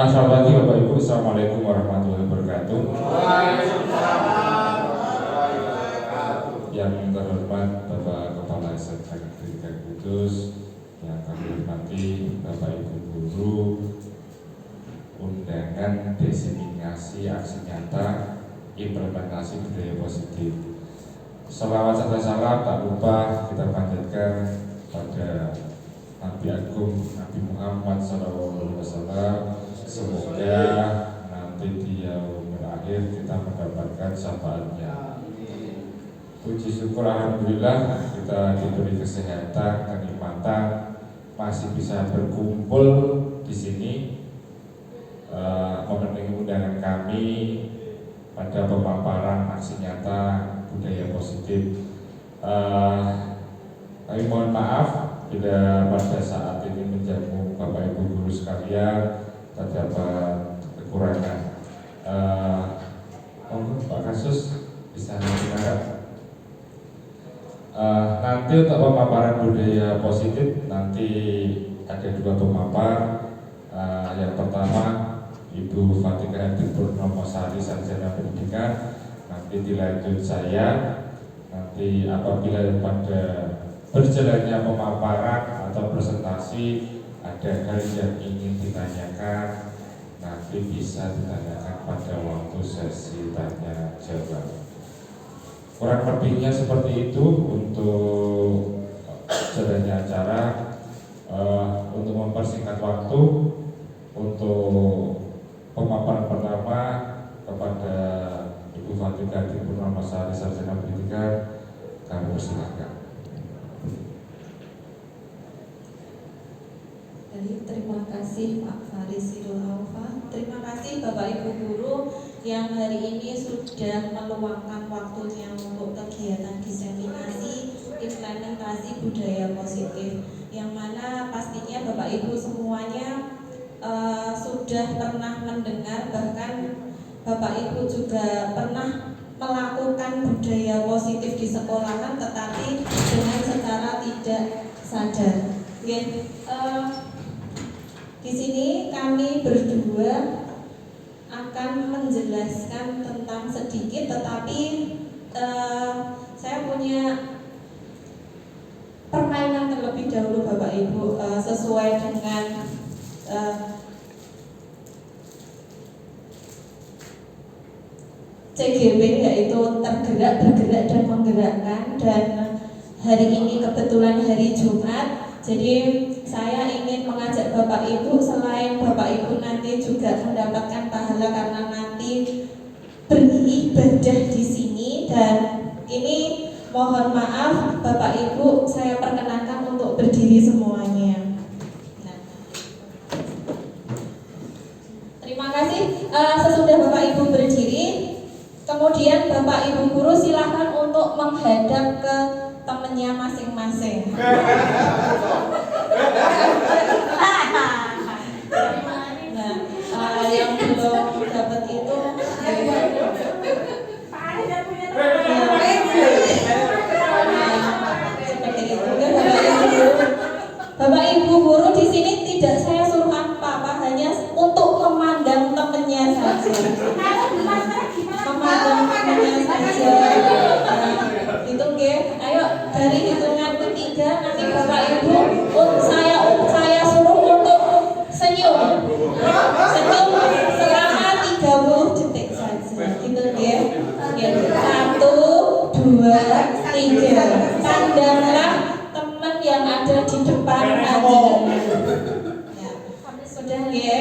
Selamat pagi Bapak Ibu, Assalamualaikum warahmatullahi wabarakatuh. Yang terhormat Bapak Kepala Sekretaris Kudus, yang kami hormati Bapak Ibu Guru, undangan diseminasi aksi nyata implementasi budaya positif. Selawat serta salam tak lupa kita panjatkan pada Nabi Agung Nabi Muhammad SAW. Semoga nanti di yaumul akhir kita mendapatkan syafaatnya. Puji syukur alhamdulillah kita diberi kesehatan, kenikmatan, masih bisa berkumpul di sini memenuhi undangan kami pada pemaparan aksi nyata budaya positif. Kami mohon maaf bila pada saat ini menjamu Bapak Ibu Guru sekalian terdapat kekurangan. Pak Kasus bisa mendengar. Nanti untuk pemaparan budaya positif nanti ada dua pemapar. Yang pertama Ibu Fatika Hadi Purnomo Sari, Sarjana Pendidikan. Nanti dilanjut saya. Nanti apabila pada berjalannya pemaparan atau presentasi ada hal yang ingin ditanyakan, nanti bisa ditanyakan pada waktu sesi tanya jawab. Kurang lebihnya seperti itu untuk jalannya acara. Untuk mempersingkat waktu, untuk pemaparan pertama kepada Ibu Fatika Hadi Purnomo Sari, Sarjana Pendidikan, kami persilakan. Terima kasih Pak Faris Sirul Alfa. Terima kasih Bapak Ibu Guru yang hari ini sudah meluangkan waktunya untuk kegiatan diseminasi implementasi budaya positif, yang mana pastinya Bapak Ibu semuanya sudah pernah mendengar, bahkan Bapak Ibu juga pernah melakukan budaya positif di sekolahan, tetapi dengan secara tidak sadar. Di sini kami berdua akan menjelaskan tentang sedikit, tetapi saya punya permainan terlebih dahulu Bapak Ibu, sesuai dengan CGP, yaitu tergerak, bergerak, dan menggerakkan. Dan hari ini kebetulan hari Jumat, jadi saya ingin mengajak Bapak Ibu, selain Bapak Ibu nanti juga mendapatkan pahala karena nanti beribadah di sini. Dan ini mohon maaf Bapak Ibu, saya perkenankan untuk berdiri semuanya. Terima kasih. Sesudah Bapak Ibu berdiri, kemudian Bapak Ibu Guru silakan untuk menghadap ke temennya masing-masing. Yang belum dapat itu seperti itu kan Bapak Ibu Guru. Di sini tidak saya suruh apa-apa, hanya untuk memandang temennya saja. Memandang temennya saja. Itu ayo dari hitungan ketiga nanti Bapak Ibu saya suruh untuk senyum selama 30 detik saja. Gitu ya. 1, 2, 3. Pandanglah teman yang ada di depan Anda. Sudah ya.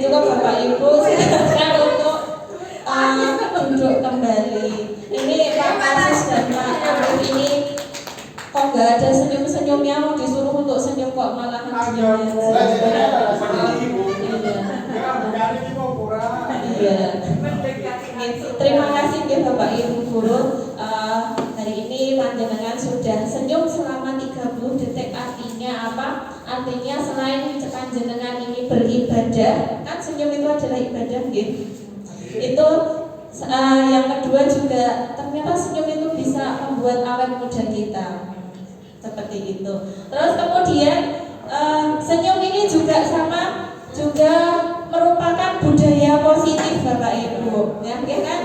Cukup Bapak Ibu, silakan untuk duduk kembali. Ini Pak Kasus dan Pak Arif ini kok nggak ada senyum-senyumnya, mau disuruh untuk senyum kok malahan senyumnya. Iya. Terima kasih ya Bapak Ibu Guru. Hari ini panjenengan sudah senyum selama 30 detik. Artinya apa? Artinya selain panjenengan ini beribadah, kan senyum itu adalah ibadah gitu. Itu yang kedua juga ternyata senyum itu bisa membuat awet muda kita. Seperti itu. Terus kemudian senyum ini juga merupakan budaya positif Bapak Ibu, ya kan?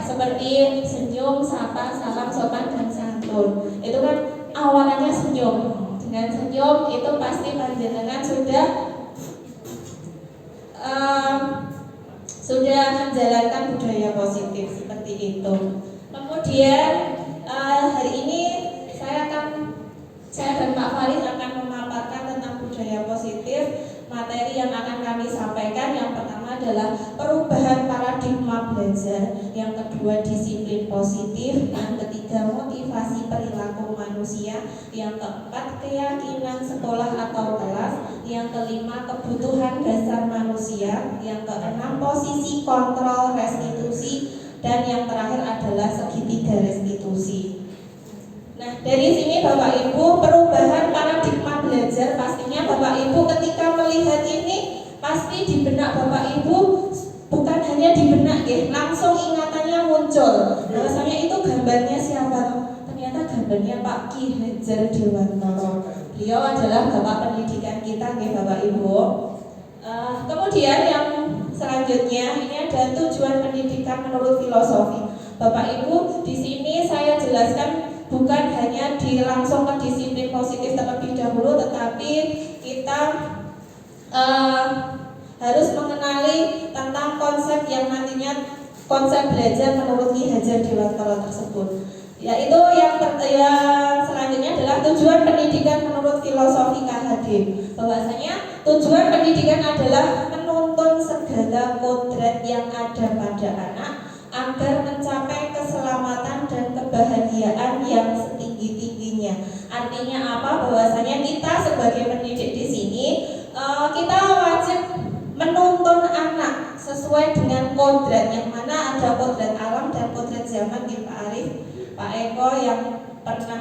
Seperti senyum, sapa, salam, sopan dan santun. Itu kan awalannya senyum. Dengan senyum itu pasti panjenengan sudah menjalankan budaya positif seperti itu. Kemudian hari ini saya dan Pak Faris akan memaparkan tentang budaya positif. Materi yang akan kami sampaikan yang pertama adalah perubahan paradigma belajar, yang kedua disiplin positif, yang ketiga motivasi perilaku manusia, yang keempat keyakinan sekolah atau kelas, yang kelima kebutuhan dasar manusia, yang keenam posisi kontrol restitusi, dan yang terakhir adalah segitiga restitusi. Nah, dari sini Bapak Ibu, perubahan paradigma belajar, pastinya Bapak Ibu ketika melihat ini pasti di benak Bapak Ibu, bukan hanya di benak ya, langsung ingatannya muncul. Bahwasanya itu gambarnya siapa? Ternyata gambarnya Pak Ki Hajar Dewantara. Beliau adalah Bapak pendidikan kita ya Bapak Ibu. Kemudian yang selanjutnya ini ada tujuan pendidikan menurut filosofi. Bapak Ibu, di sini saya jelaskan bukan hanya langsung ke disiplin positif terlebih dahulu, tetapi kita harus mengenali tentang konsep yang nantinya konsep belajar menurut Ki Hajar Dewantara tersebut. Yaitu yang selanjutnya adalah tujuan pendidikan menurut filosofi KHD. Bahwasanya tujuan pendidikan adalah menuntun segala kodrat yang ada pada anak agar mencapai keselamatan dan kebahagiaan yang setinggi-tingginya. Artinya apa? Bahwasanya kita sebagai pendidik di sini kita wajib menuntun anak sesuai dengan kodrat, yang mana ada kodrat alam dan kodrat zaman di Pak Arif, Pak Eko yang pernah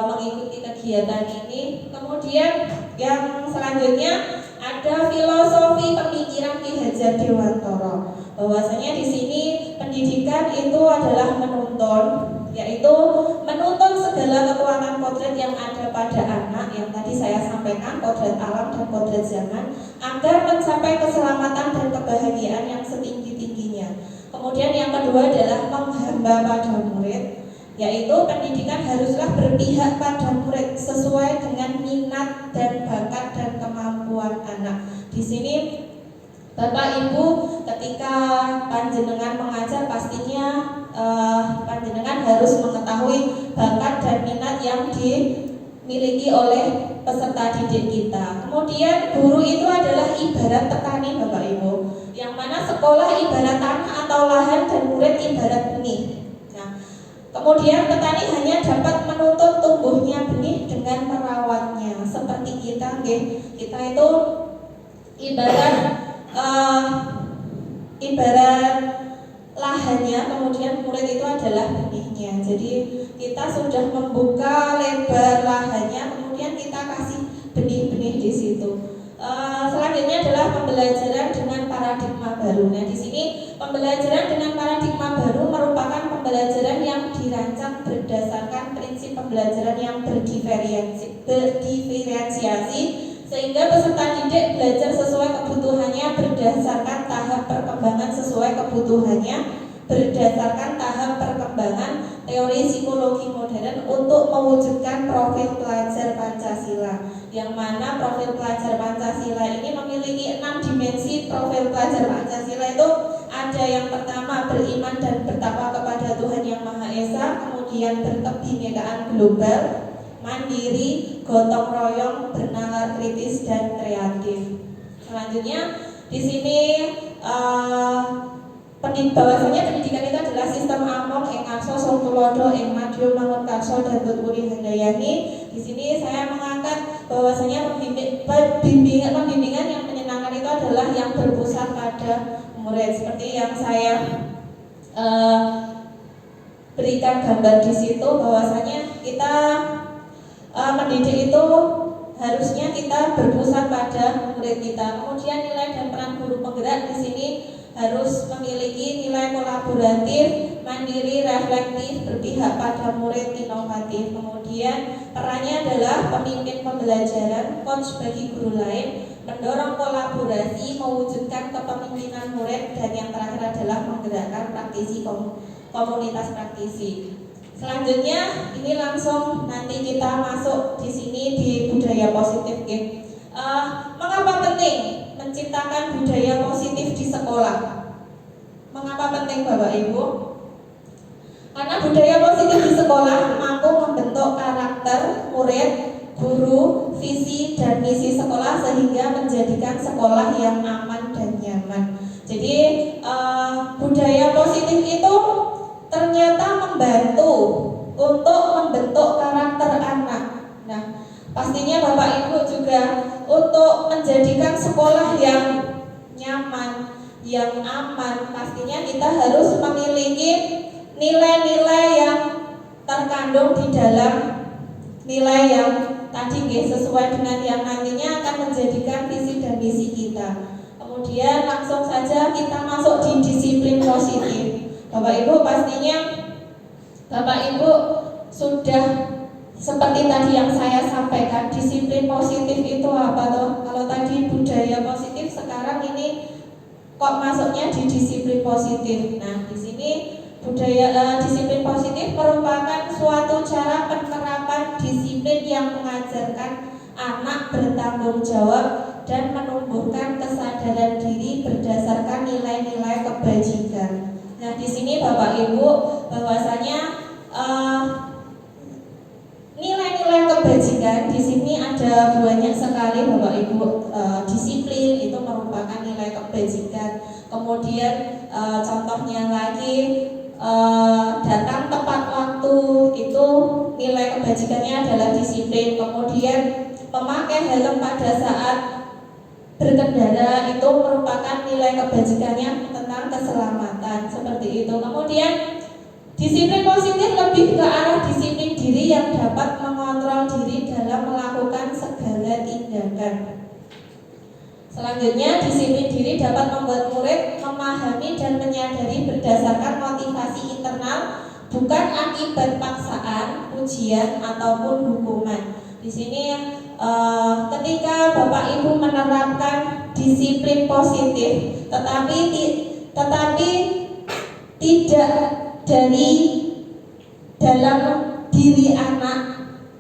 mengikuti kegiatan ini. Kemudian yang selanjutnya ada filosofi pemikiran Ki Hajar Dewantara. Bahwasanya di sini pendidikan itu adalah menuntun, yaitu menuntun segala kekuatan kodrat yang ada pada anak, yang tadi saya sampaikan kodrat alam dan kodrat zaman, agar mencapai keselamatan dan kebahagiaan yang setinggi-tingginya. Kemudian yang kedua adalah menghamba pada murid, yaitu pendidikan haruslah berpihak pada murid sesuai dengan minat dan bakat dan kemampuan anak. Di sini Bapak Ibu ketika panjenengan mengajar pastinya panjenengan harus mengetahui bakat dan minat yang dimiliki oleh peserta didik kita. Kemudian guru itu adalah ibarat petani Bapak Ibu, yang mana sekolah ibarat tanah atau lahan dan murid ibarat benih. Nah, kemudian petani hanya dapat menuntun tumbuhnya benih dengan merawatnya. Seperti kita itu ibarat lahannya, kemudian murid itu adalah benihnya. Jadi kita sudah membuka lebar lahannya, kemudian kita kasih benih-benih di situ. Selanjutnya adalah pembelajaran dengan paradigma baru. Nah, di sini pembelajaran dengan paradigma baru merupakan pembelajaran yang dirancang berdasarkan prinsip pembelajaran yang berdiferensiasi, sehingga peserta didik belajar sesuai kebutuhannya berdasarkan tahap perkembangan teori psikologi modern untuk mewujudkan profil pelajar Pancasila, yang mana profil pelajar Pancasila ini memiliki 6 dimensi. Profil pelajar Pancasila itu ada yang pertama beriman dan bertakwa kepada Tuhan Yang Maha Esa, kemudian berkebinekaan global, mandiri, gotong royong, bernalar kritis dan kreatif. Selanjutnya di sini bahwasanya pendidikan itu adalah sistem among ing arso songtulodo ing madyo mangun karso dan tuturi handayani. Di sini saya mengangkat bahwasanya pembimbingan yang menyenangkan itu adalah yang berpusat pada murid, seperti yang saya berikan gambar di situ, bahwasanya kita mendidik itu harusnya kita berpusat pada murid kita. Kemudian nilai dan peran guru penggerak di sini harus memiliki nilai kolaboratif, mandiri, reflektif, berpihak pada murid, inovatif. Kemudian perannya adalah pemimpin pembelajaran, coach bagi guru lain, mendorong kolaborasi, mewujudkan kepemimpinan murid, dan yang terakhir adalah menggerakkan praktisi komunitas praktisi. Selanjutnya ini langsung nanti kita masuk di sini di budaya positif. Mengapa penting menciptakan budaya positif di sekolah? Mengapa penting Bapak Ibu? Karena budaya positif di sekolah mampu membentuk karakter murid, guru, visi dan misi sekolah sehingga menjadikan sekolah yang aman dan nyaman. Jadi budaya positif itu ternyata membantu untuk membentuk karakter anak. Nah, pastinya Bapak Ibu juga untuk menjadikan sekolah yang nyaman, yang aman, pastinya kita harus memiliki nilai-nilai yang terkandung di dalam nilai yang tadi sesuai dengan yang nantinya akan menjadikan visi dan misi kita. Kemudian langsung saja kita masuk di disiplin positif. Bapak Ibu pastinya Bapak Ibu sudah seperti tadi yang saya sampaikan, disiplin positif itu apa toh? Kalau tadi budaya positif, sekarang ini kok masuknya di disiplin positif. Nah, di sini budaya disiplin positif merupakan suatu cara penerapan disiplin yang mengajarkan anak bertanggung jawab dan menumbuhkan kesadaran diri berdasarkan nilai-nilai kebajikan. Nah, di sini Bapak Ibu bahwasanya nilai-nilai kebajikan di sini ada banyak sekali Bapak Ibu. Disiplin itu merupakan nilai kebajikan. Kemudian contohnya lagi datang tepat waktu itu nilai kebajikannya adalah disiplin. Kemudian memakai helm pada saat berkendara itu merupakan nilai kebajikannya tentang keselamatan seperti itu. Kemudian disiplin positif lebih ke arah disiplin diri yang dapat mengontrol diri dalam melakukan segala tindakan. Selanjutnya, disiplin diri dapat membuat murid memahami dan menyadari berdasarkan motivasi internal, bukan akibat paksaan, ujian ataupun hukuman. Di sini ketika Bapak Ibu menerapkan disiplin positif, tetapi tidak dari dalam diri anak,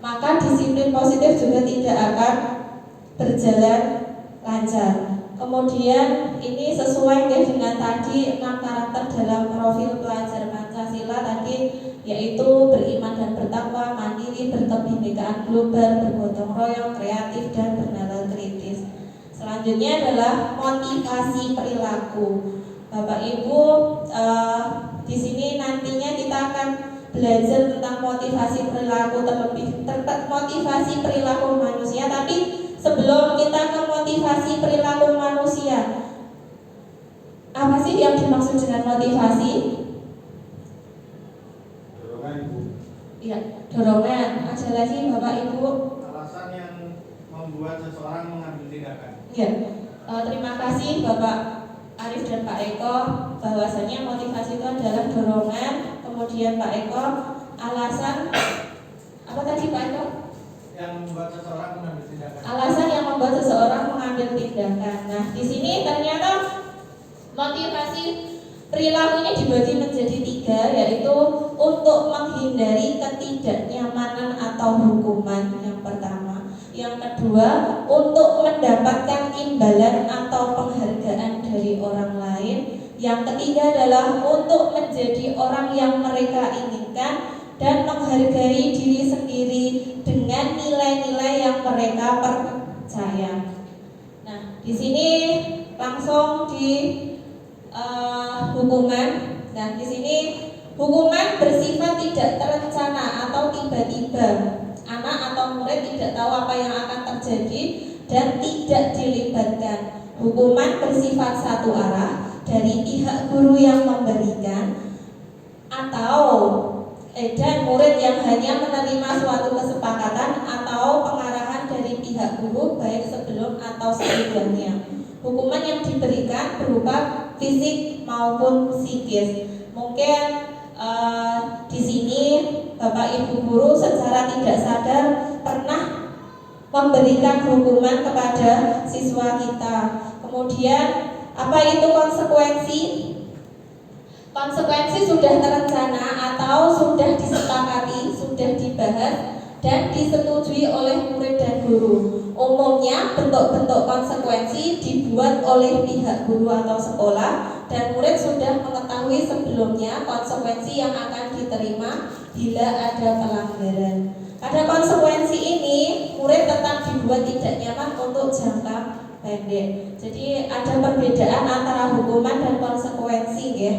maka disiplin positif juga tidak akan berjalan lancar. Kemudian ini sesuai dengan tadi 6 karakter dalam profil pelajar Pancasila tadi, yaitu beriman dan bertakwa, mandiri, berkebinekaan global, bergotong royong, kreatif dan bernalar kritis. Selanjutnya adalah motivasi perilaku. Bapak Ibu, di sini nantinya kita akan belajar tentang motivasi perilaku, terlebih motivasi perilaku manusia. Tapi sebelum kita ke motivasi perilaku manusia, apa sih yang dimaksud dengan motivasi? Dorongan, Bu. Iya, dorongan. Ada lagi Bapak Ibu? Alasan yang membuat seseorang mengambil tindakan. Iya. Terima kasih Bapak Arif dan Pak Eko, bahwasanya motivasi itu adalah dorongan. Kemudian Pak Eko, alasan apa tadi Pak Eko? Yang membuat seseorang mengambil tindakan. Alasan yang membuat seseorang mengambil tindakan. Nah, di sini ternyata motivasi perilakunya dibagi menjadi 3, yaitu untuk menghindari ketidaknyamanan atau hukuman yang pertama. Yang kedua, untuk mendapatkan imbalan atau penghargaan dari orang lain. Yang ketiga adalah untuk menjadi orang yang mereka inginkan dan menghargai diri sendiri dengan nilai-nilai yang mereka percaya. Nah, di sini langsung di hukuman. Nah, di sini hukuman bersifat tidak terencana atau tiba-tiba. Anak atau murid tidak tahu apa yang akan terjadi dan tidak dilibatkan. Hukuman bersifat satu arah dari pihak guru yang memberikan atau dan murid yang hanya menerima suatu kesepakatan atau pengarahan dari pihak guru baik sebelum atau sesudahnya. hukuman yang diberikan berupa fisik maupun psikis. Mungkin di sini Bapak Ibu guru secara tidak sadar pernah memberikan hukuman kepada siswa kita. Kemudian apa itu konsekuensi? Konsekuensi sudah terencana atau sudah disepakati, sudah dibahas dan disetujui oleh murid dan guru. Umumnya bentuk-bentuk konsekuensi dibuat oleh pihak guru atau sekolah dan murid sudah mengetahui sebelumnya konsekuensi yang akan diterima bila ada pelanggaran. Pada konsekuensi ini, murid tetap dibuat tidak nyaman untuk jangka pendek. Jadi ada perbedaan antara hukuman dan konsekuensi, ya.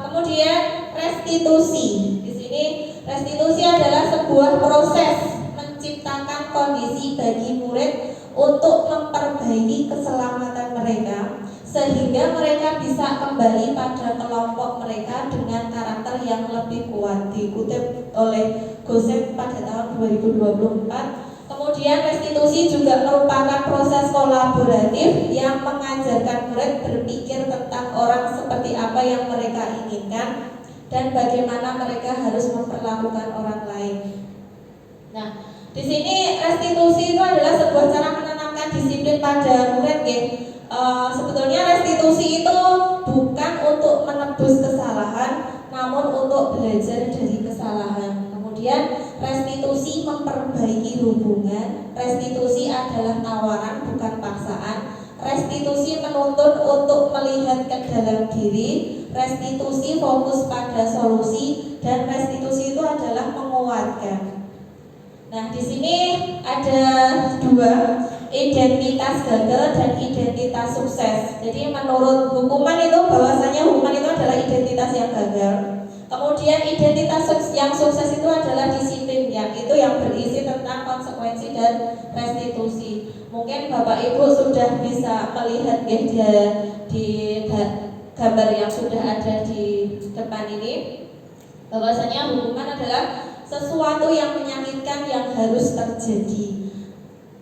Kemudian restitusi. Di sini restitusi adalah sebuah proses menciptakan kondisi bagi murid untuk memperbaiki keselamatan mereka sehingga mereka bisa kembali pada kelompok mereka dengan karakter yang lebih kuat. Dikutip oleh Gosek pada tahun 2024. Kemudian restitusi juga merupakan proses kolaboratif yang mengajarkan murid berpikir tentang orang seperti apa yang mereka inginkan dan bagaimana mereka harus memperlakukan orang lain. Nah, di sini restitusi itu adalah sebuah cara menanamkan disiplin pada murid, ya. Sebetulnya restitusi itu bukan untuk menebus kesalahan, namun untuk belajar dari kesalahan. Kemudian restitusi memperbaiki hubungan. Restitusi adalah tawaran bukan paksaan. Restitusi menuntun untuk melihat ke dalam diri. Restitusi fokus pada solusi dan restitusi itu adalah menguatkan. Nah, di sini ada dua, identitas gagal dan identitas sukses. Jadi menurut hukuman itu bahwasanya hukuman itu adalah identitas yang gagal. Kemudian identitas yang sukses itu adalah disiplin, yang itu yang berisi tentang konsekuensi dan restitusi. Mungkin Bapak Ibu sudah bisa melihat, ya, di gambar yang sudah ada di depan ini, bahwasanya hukuman adalah sesuatu yang menyakitkan yang harus terjadi.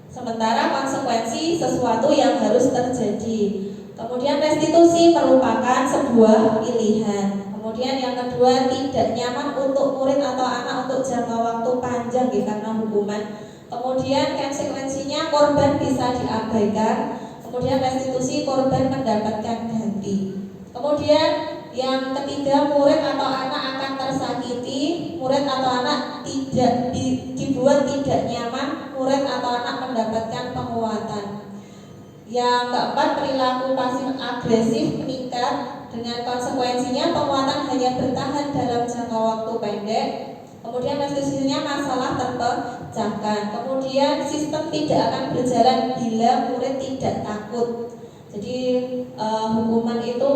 Sementara konsekuensi sesuatu yang harus terjadi. Kemudian restitusi merupakan sebuah pilihan. Kemudian yang kedua, tidak nyaman untuk murid atau anak untuk jangka waktu panjang, ya, karena hukuman. Kemudian konsekuensinya korban bisa diabaikan. Kemudian restitusi, korban mendapatkan ganti. Kemudian yang ketiga, murid atau anak akan tersakiti. Murid atau anak tidak dibuat tidak nyaman. Murid atau anak mendapatkan penguatan. Yang keempat, perilaku pasif agresif meningkat. Dengan konsekuensinya penguatan hanya bertahan dalam jangka waktu pendek. Kemudian restitusinya masalah terpecahkan. Kemudian sistem tidak akan berjalan bila murid tidak takut. Jadi hukuman itu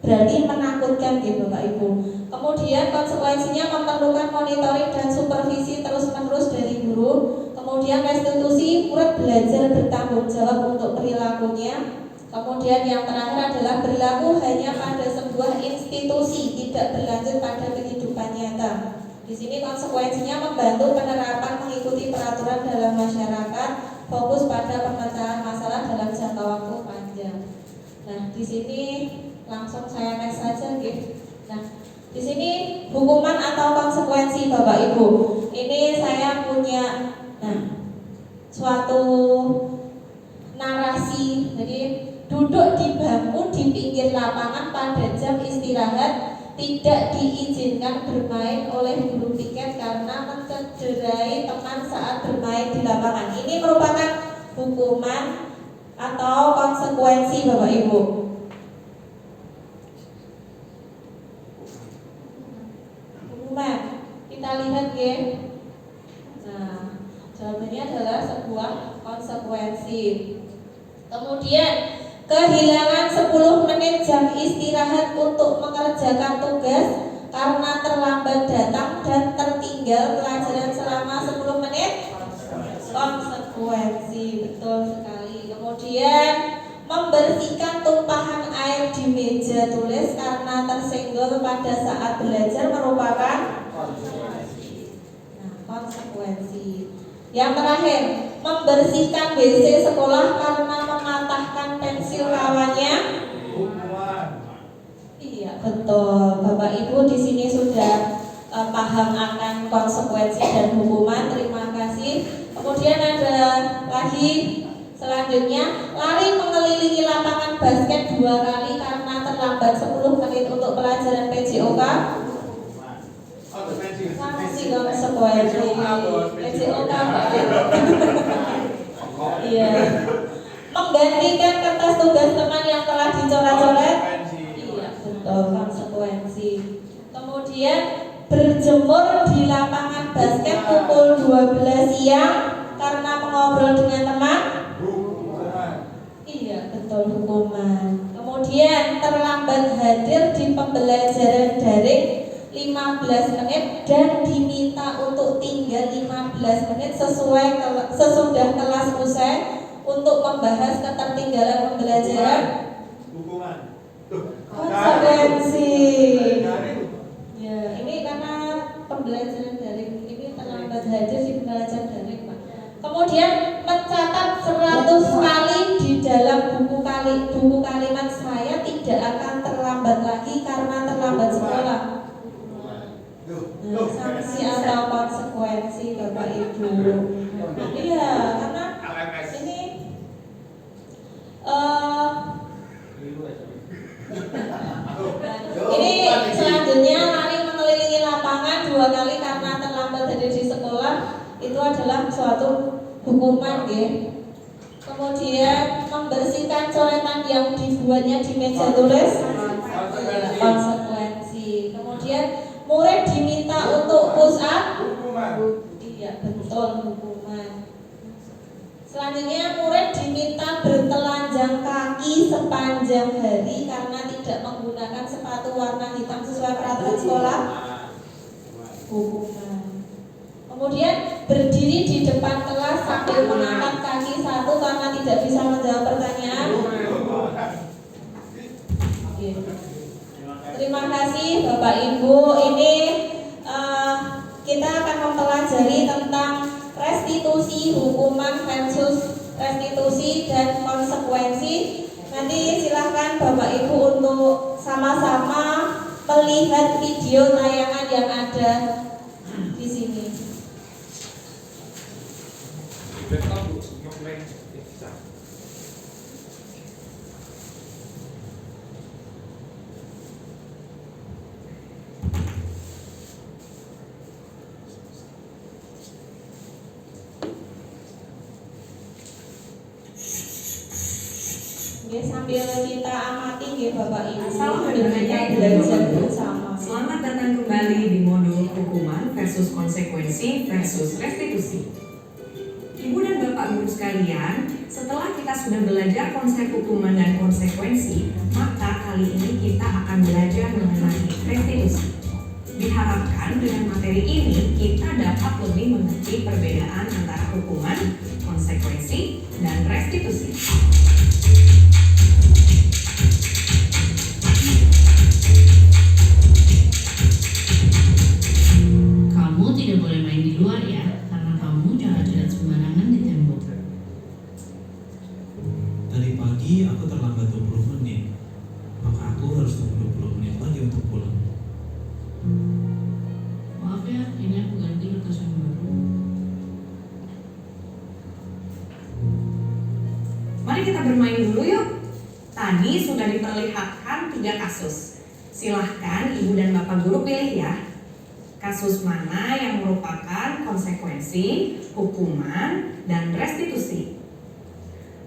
berarti menakutkan, ya, Bapak Ibu. Kemudian konsekuensinya memerlukan monitoring dan supervisi terus-menerus dari guru. Kemudian restitusi, murid belajar bertanggung jawab untuk perilakunya. Kemudian yang terakhir adalah berlaku hanya pada sebuah institusi, tidak berlanjut pada kehidupan nyata. Di sini konsekuensinya membantu penerapan mengikuti peraturan dalam masyarakat, fokus pada pemecahan masalah dalam jangka waktu panjang. Nah, di sini langsung saya next saja, gitu. Nah, di sini hukuman atau konsekuensi, Bapak Ibu. Ini saya punya suatu narasi. Jadi duduk di bangku di pinggir lapangan pada jam istirahat tidak diizinkan bermain oleh guru piket karena mencederai teman saat bermain di lapangan. Ini merupakan hukuman atau konsekuensi, Bapak Ibu. Hukuman, kita lihat, ya. Nah, jawabannya adalah sebuah konsekuensi. Kemudian kehilangan 10 menit jam istirahat untuk mengerjakan tugas karena terlambat datang dan tertinggal pelajaran selama 10 menit. Konsekuensi, betul sekali. Kemudian membersihkan tumpahan air di meja tulis karena tersenggol pada saat belajar merupakan konsekuensi. Nah, konsekuensi. Yang terakhir, membersihkan WC sekolah karena Selanjutnya, lari mengelilingi lapangan basket 2 kali karena terlambat 10 menit untuk pelajaran PJOK. Masih konsekuensi PJOK Pak. Iya. Menggantikan kertas tugas teman yang telah dicoret-coret. Iya, betul, konsekuensi. Kemudian berjemur di lapangan basket pukul 12 siang karena mengobrol dengan teman. Iya, betul, hukuman. Kemudian terlambat hadir di pembelajaran daring 15 menit dan diminta untuk tinggal 15 menit sesudah kelas usai untuk membahas ketertinggalan pembelajaran. Hukuman. Konsekuensi. Ya, ini karena pembelajaran daring ini terlambat hadir di pembelajaran daring, Pak. Kemudian mencatat 100 kali di dalam buku kalimat saya tidak akan terlambat lagi karena terlambat sekolah. Nah, sanksi atau konsekuensi Bapak Ibu. Iya, karena ini ini selanjutnya lari mengelilingi lapangan 2 kali karena terlambat hadir di sekolah itu adalah suatu hukuman, ya. Kemudian membersihkan coretan yang dibuatnya di meja tulis, konsekuensi. Kemudian murid diminta untuk push up, iya betul, hukuman. Selanjutnya murid diminta bertelanjang kaki sepanjang hari karena tidak menggunakan sepatu warna hitam sesuai peraturan sekolah, hukuman. Kemudian berdiri di depan kelas sambil mengangkat kaki satu karena tidak bisa menjawab pertanyaan. Oke. Terima kasih Bapak Ibu. Ini kita akan mempelajari tentang restitusi, hukuman versus restitusi dan konsekuensi. Nanti silahkan Bapak Ibu untuk sama-sama melihat video tayangan yang ada di sini. Oke, sambil kita amati ya Bapak Ibu. Sambil kita belajar bersama. Selamat datang kembali di modul hukuman versus konsekuensi versus restitusi. Ibu dan Bapak Guru sekalian, setelah kita sudah belajar konsep hukuman dan konsekuensi, maka kali ini kita akan belajar mengenai restitusi. Diharapkan dengan materi ini kita dapat lebih mengerti perbedaan antara hukuman, konsekuensi, dan restitusi. Kamu tidak boleh main di luar ya, karena kamu coret-coret sembarangan di tembok. Tadi pagi aku terlambat 20 menit, maka aku harus tunggu 20 menit lagi untuk pulang. Maaf ya, ini aku ganti kertas yang baru. Mari kita bermain dulu yuk. Tadi sudah diperlihatkan 3 kasus. Silahkan Ibu dan Bapak Guru pilih ya. Kasus mana yang merupakan konsekuensi, hukuman, dan restitusi.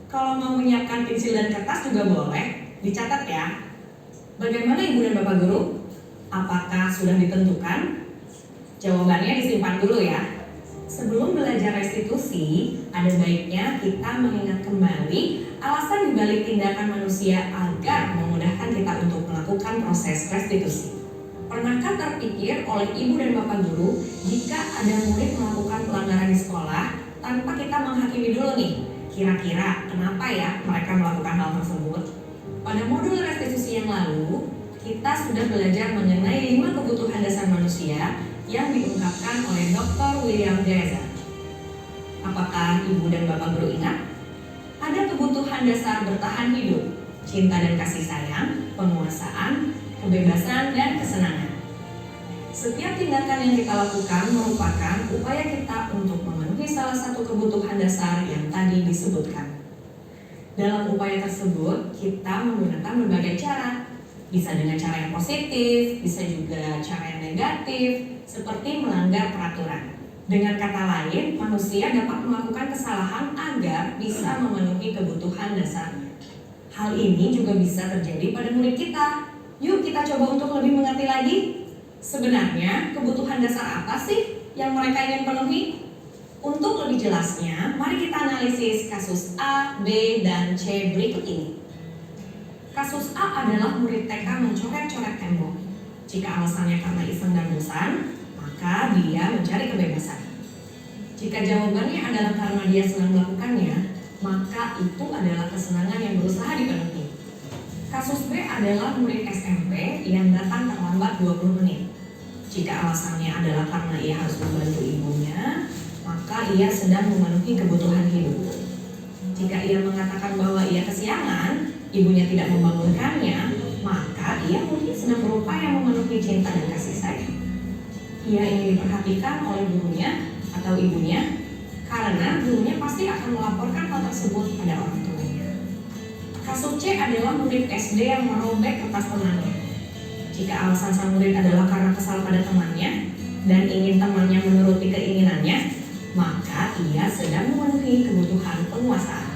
Kalau mau menyiapkan pensil dan kertas juga boleh, dicatat ya. Bagaimana Ibu dan Bapak Guru? Apakah sudah ditentukan? Jawabannya disimpan dulu ya. Sebelum belajar restitusi, ada baiknya kita mengingat kembali alasan dibalik tindakan manusia agar memudahkan kita untuk melakukan proses restitusi. Pernahkah terpikir oleh Ibu dan Bapak Guru jika ada murid melakukan pelanggaran di sekolah tanpa kita menghakimi dulu nih, kira-kira kenapa ya mereka melakukan hal tersebut? Pada modul restitusi yang lalu, kita sudah belajar mengenai 5 kebutuhan dasar manusia yang diungkapkan oleh Dr. William James. Apakah Ibu dan Bapak Guru ingat? Ada kebutuhan dasar bertahan hidup, cinta dan kasih sayang, penguasaan, kebebasan, dan kesenangan. Setiap tindakan yang kita lakukan merupakan upaya kita untuk memenuhi salah satu kebutuhan dasar yang tadi disebutkan. Dalam upaya tersebut, kita menggunakan berbagai cara. Bisa dengan cara yang positif, bisa juga cara yang negatif, seperti melanggar peraturan. Dengan kata lain, manusia dapat melakukan kesalahan agar bisa memenuhi kebutuhan dasarnya. Hal ini juga bisa terjadi pada murid kita. Yuk kita coba untuk lebih mengerti lagi. Sebenarnya kebutuhan dasar apa sih yang mereka ingin penuhi? Untuk lebih jelasnya, mari kita analisis kasus A, B, dan C berikut ini. Kasus A adalah murid TK mencoret-coret tembok. Jika alasannya karena iseng dan bosan, maka dia mencari kebebasan. Jika jawabannya adalah karena dia senang melakukannya, maka itu adalah kesenangan yang berusaha dipenuhi. Kasus B adalah murid SMP yang datang terlambat 20 menit. Jika alasannya adalah karena ia harus membantu ibunya, maka ia sedang memenuhi kebutuhan hidup. Jika ia mengatakan bahwa ia kesiangan, ibunya tidak membangunkannya, maka ia mungkin sedang berupaya memenuhi cinta dan kasih sayang. Ia ingin diperhatikan oleh gurunya atau ibunya, karena gurunya pasti akan melaporkan hal tersebut pada orang tuanya. Kasus C adalah murid SD yang merobek kertas temannya. Jika alasan sang murid adalah karena kesal pada temannya dan ingin temannya menuruti keinginannya, maka ia sedang memenuhi kebutuhan penguasaan.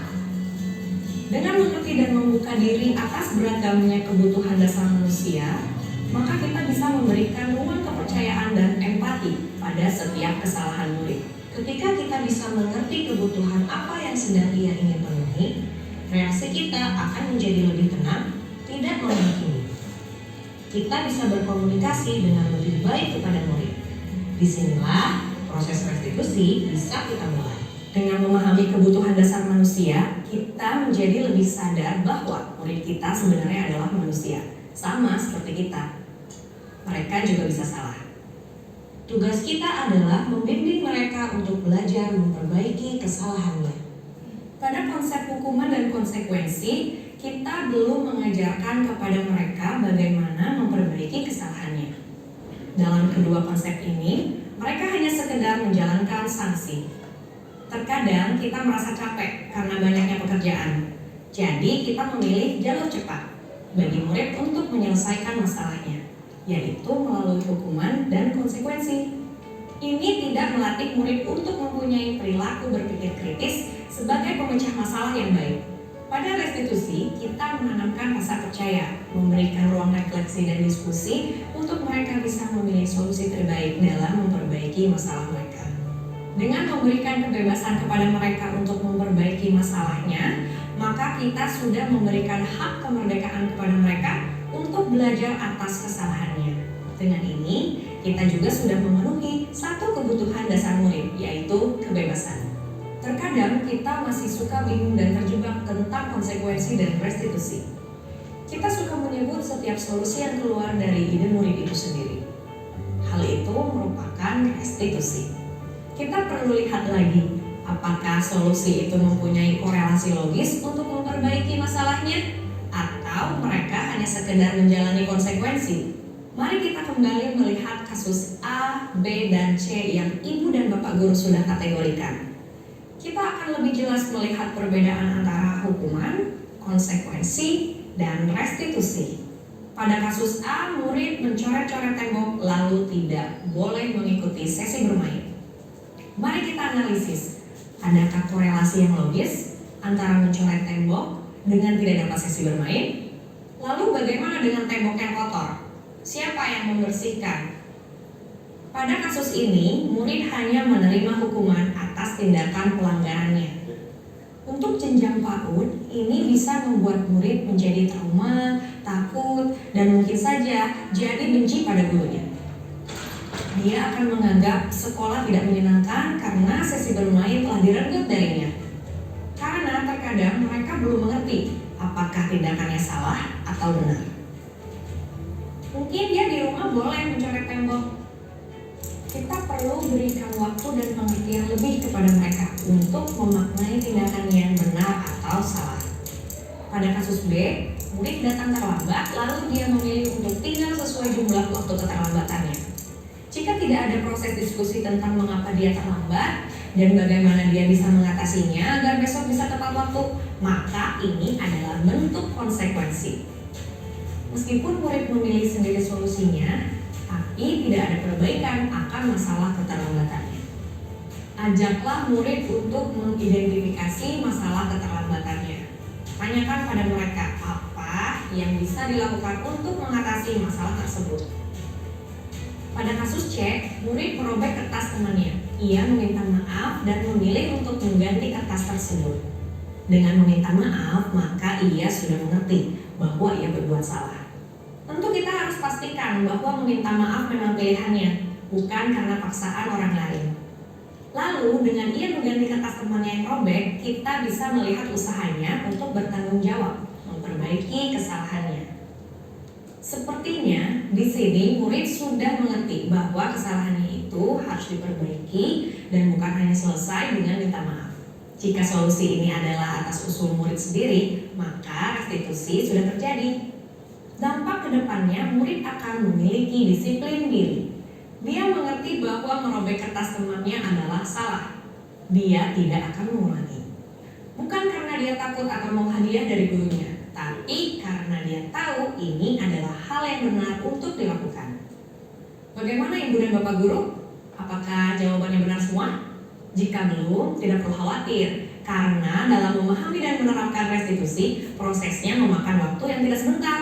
Dengan mengerti dan membuka diri atas beragamnya kebutuhan dasar manusia, maka kita bisa memberikan ruang kepercayaan dan empati pada setiap kesalahan murid. Ketika kita bisa mengerti kebutuhan apa yang sedang ia ingin penuhi, reaksi kita akan menjadi lebih tenang, tidak menghakimi. Kita bisa berkomunikasi dengan lebih baik kepada murid. Disinilah proses restitusi bisa kita mulai. Dengan memahami kebutuhan dasar manusia, kita menjadi lebih sadar bahwa murid kita sebenarnya adalah manusia, sama seperti kita. Mereka juga bisa salah. Tugas kita adalah membimbing mereka untuk belajar memperbaiki kesalahannya. Pada konsep hukuman dan konsekuensi, kita belum mengajarkan kepada mereka bagaimana memperbaiki kesalahannya. Dalam kedua konsep ini, mereka hanya sekedar menjalankan sanksi. Terkadang kita merasa capek karena banyaknya pekerjaan. Jadi kita memilih jalur cepat bagi murid untuk menyelesaikan masalahnya, yaitu melalui hukuman dan konsekuensi. Ini tidak melatih murid untuk mempunyai perilaku berpikir kritis sebagai pemecah masalah yang baik. Pada restitusi, kita menanamkan rasa percaya, memberikan ruang refleksi dan diskusi untuk mereka bisa memilih solusi terbaik dalam memperbaiki masalah mereka. Dengan memberikan kebebasan kepada mereka untuk memperbaiki masalahnya, maka kita sudah memberikan hak kemerdekaan kepada mereka untuk belajar atas kesalahannya. Dengan ini, kita juga sudah memenuhi satu kebutuhan dasar murid, yaitu kebebasan. Terkadang kita masih suka bingung dan terjebak tentang konsekuensi dan restitusi. Kita suka menyebut setiap solusi yang keluar dari ide murid itu sendiri. Hal itu merupakan restitusi. Kita perlu lihat lagi, apakah solusi itu mempunyai korelasi logis untuk memperbaiki masalahnya, atau mereka hanya sekedar menjalani konsekuensi. Mari kita kembali melihat kasus A, B, dan C yang Ibu dan Bapak Guru sudah kategorikan. Kita akan lebih jelas melihat perbedaan antara hukuman, konsekuensi, dan restitusi. Pada kasus A, murid mencoret-coret tembok lalu tidak boleh mengikuti sesi bermain. Mari kita analisis, adakah korelasi yang logis antara mencoret tembok dengan tidak dapat sesi bermain? Lalu bagaimana dengan tembok yang kotor? Siapa yang membersihkan? Pada kasus ini, murid hanya menerima hukuman atas tindakan pelanggarannya. Untuk jenjang PAUD, ini bisa membuat murid menjadi trauma, takut, dan mungkin saja jadi benci pada gurunya. Dia akan menganggap sekolah tidak menyenangkan karena sesi bermain telah direnggut darinya. Karena terkadang mereka belum mengerti apakah tindakannya salah atau benar. Mungkin dia di rumah boleh mencoret tembok. Kita perlu berikan waktu dan pengertian lebih kepada mereka untuk memaknai tindakan yang benar atau salah. Pada kasus B, murid datang terlambat lalu dia memilih untuk tinggal sesuai jumlah waktu keterlambatannya. Jika tidak ada proses diskusi tentang mengapa dia terlambat, dan bagaimana dia bisa mengatasinya agar besok bisa tepat waktu, maka ini adalah bentuk konsekuensi. Meskipun murid memilih sendiri solusinya, tapi tidak ada perbaikan akan masalah keterlambatannya. Ajaklah murid untuk mengidentifikasi masalah keterlambatannya. Tanyakan pada mereka apa yang bisa dilakukan untuk mengatasi masalah tersebut. Pada kasus C, murid merobek kertas temannya. Ia meminta maaf dan memilih untuk mengganti kertas tersebut. Dengan meminta maaf, maka ia sudah mengerti bahwa ia berbuat salah. Tentu kita harus pastikan bahwa meminta maaf memang pilihannya, bukan karena paksaan orang lain. Lalu, dengan ia mengganti kertas temannya yang robek, kita bisa melihat usahanya untuk bertanggung jawab, memperbaiki kesalahannya. Sepertinya di sini murid sudah mengerti bahwa kesalahannya itu harus diperbaiki dan bukan hanya selesai dengan minta maaf. Jika solusi ini adalah atas usul murid sendiri, maka restitusi sudah terjadi. Dampak kedepannya murid akan memiliki disiplin diri. Dia mengerti bahwa merobek kertas temannya adalah salah. Dia tidak akan mengulangi. Bukan karena dia takut akan mau hadiah dari gurunya, tapi karena dia tahu ini adalah hal yang benar untuk dilakukan. Bagaimana Ibu dan Bapak Guru? Apakah jawabannya benar semua? Jika belum, tidak perlu khawatir, karena dalam memahami dan menerapkan restitusi, prosesnya memakan waktu yang tidak sebentar.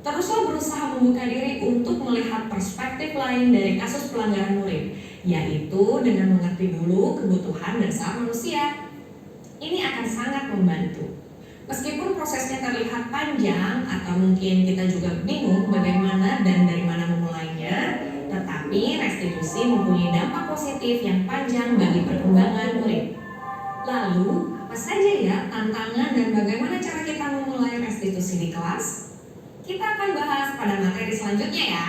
Teruslah berusaha membuka diri untuk melihat perspektif lain dari kasus pelanggaran murid, yaitu dengan mengerti dulu kebutuhan dasar manusia. Ini akan sangat membantu. Meskipun prosesnya terlihat panjang atau mungkin kita juga bingung bagaimana dan dari mana memulainya, tetapi restitusi mempunyai dampak positif yang panjang bagi perkembangan murid. Lalu, apa saja ya tantangan dan bagaimana cara kita memulai restitusi di kelas? Kita akan bahas pada materi selanjutnya ya.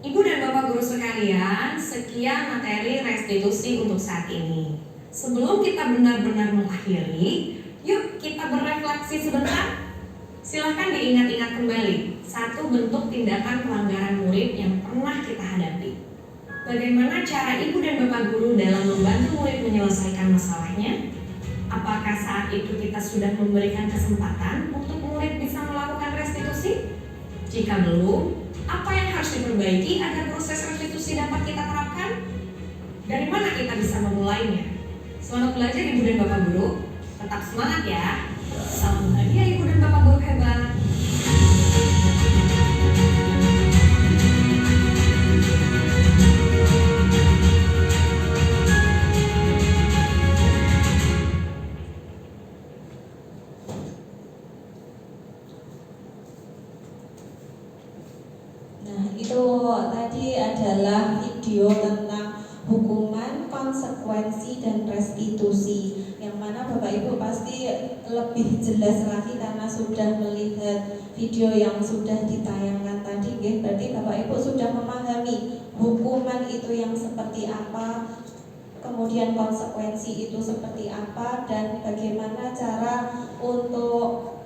Ibu dan Bapak Guru sekalian, sekian materi restitusi untuk saat ini. Sebelum kita benar-benar mengakhiri, yuk kita berefleksi sebentar. Silahkan diingat-ingat kembali satu bentuk tindakan pelanggaran murid yang pernah kita hadapi. Bagaimana cara Ibu dan Bapak Guru dalam membantu murid menyelesaikan masalahnya? Apakah saat itu kita sudah memberikan kesempatan untuk murid bisa melakukan restitusi? Jika belum, apa yang harus diperbaiki agar proses restitusi dapat kita terapkan? Dari mana kita bisa memulainya? Selamat belajar Ibu dan Bapak Guru. Tetap semangat ya. Salam bahagia Ibu dan Bapak Guru hebat. Nah, itu tadi adalah video tentang hukuman, konsekuensi, dan restitusi, yang mana Bapak Ibu pasti lebih jelas lagi karena sudah melihat video yang sudah ditayangkan tadi. Berarti Bapak Ibu sudah memahami hukuman itu yang seperti apa, kemudian konsekuensi itu seperti apa, dan bagaimana cara untuk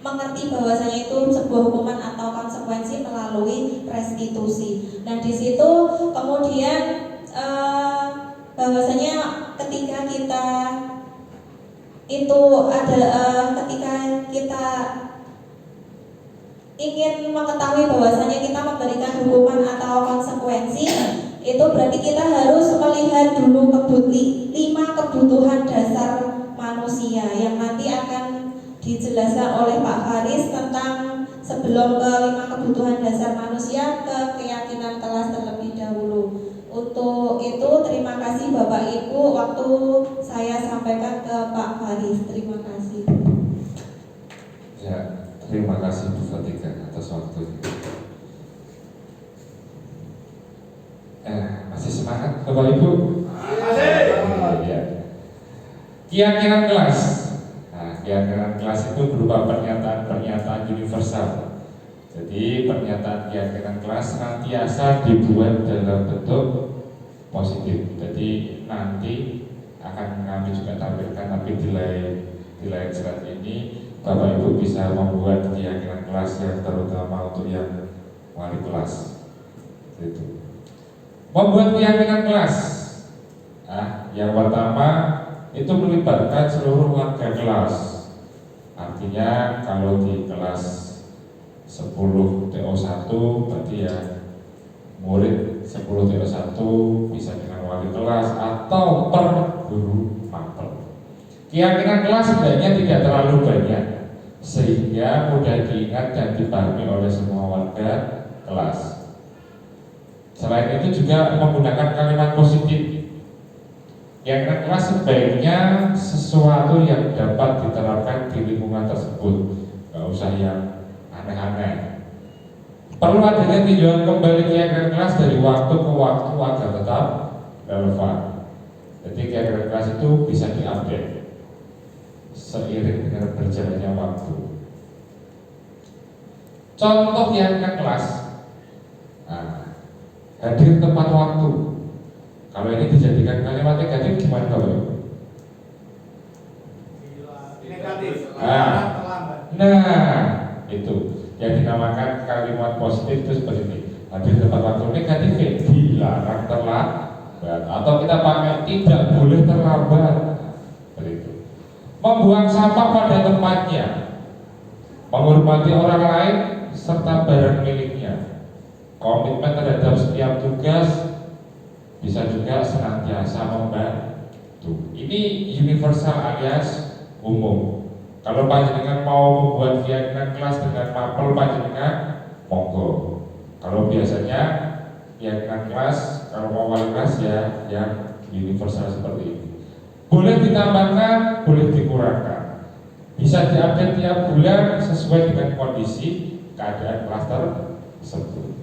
mengerti bahwasanya itu sebuah hukuman atau konsekuensi melalui restitusi. Nah, di situ kemudian bahwasanya ketika kita itu ketika kita ingin mengetahui bahwasanya kita memberikan hukuman atau konsekuensi, itu berarti kita harus melihat dulu 5 kebutuhan dasar manusia yang nanti akan dijelaskan oleh Pak Faris tentang sebelum ke 5 kebutuhan dasar manusia ke keyakinan kelas terlebih dahulu. Untuk itu terima kasih Bapak Ibu, waktu saya sampaikan ke Pak Faris. Terima kasih. Ya, terima kasih Bu Fatika atas waktunya. Masih semangat Bapak Ibu? Ya. Keyakinan kelas. Keyakinan kelas itu berupa pernyataan universal. Jadi pernyataan keyakinan kelas senantiasa dibuat dalam bentuk positif. Jadi nanti akan kami juga tampilkan, tapi di lain slide ini Bapak Ibu bisa membuat keyakinan kelas yang terutama untuk yang wali kelas. Itu. Membuat keyakinan kelas. Nah, yang pertama itu melibatkan seluruh warga kelas. Artinya kalau di kelas 10 TO1 berarti ya murid 10 TO1 bisa dengan wali kelas atau per guru mapel. Keyakinan kelas sebenarnya tidak terlalu banyak sehingga mudah diingat dan dipahami oleh semua warga kelas. Selain itu juga menggunakan kalimat positif. Keyakinan kelas sebaiknya sesuatu yang dapat diterapkan di lingkungan tersebut, nggak usah yang aneh-aneh. Perlu adanya tinjauan kembali keyakinan kelas dari waktu ke waktu agar tetap relevan. Jadi keyakinan kelas itu bisa diupdate seiring dengan berjalannya waktu. Contoh keyakinan kelas. Hadir tepat waktu. Kalau ini dijadikan kalimat negatif gimana Bapak Ibu? Negatif. Nah, itu yang dinamakan kalimat positif itu seperti ini. Hadir tepat waktu. Negatif dilarang terlambat, atau kita pakai tidak boleh terlambat. Seperti itu. Membuang sampah pada tempatnya, menghormati orang lain serta barang miliknya. Komitmen terhadap setiap tugas, bisa juga senantiasa membantu. Ini universal alias umum. Kalau panjenengan mau membuat keyakinan kelas dengan mapel panjenengan, monggo. Kalau biasanya keyakinan kelas, kalau mau wali kelas ya yang universal seperti ini. Boleh ditambahkan, boleh dikurangkan. Bisa diupdate tiap bulan sesuai dengan kondisi keadaan kelas tersebut.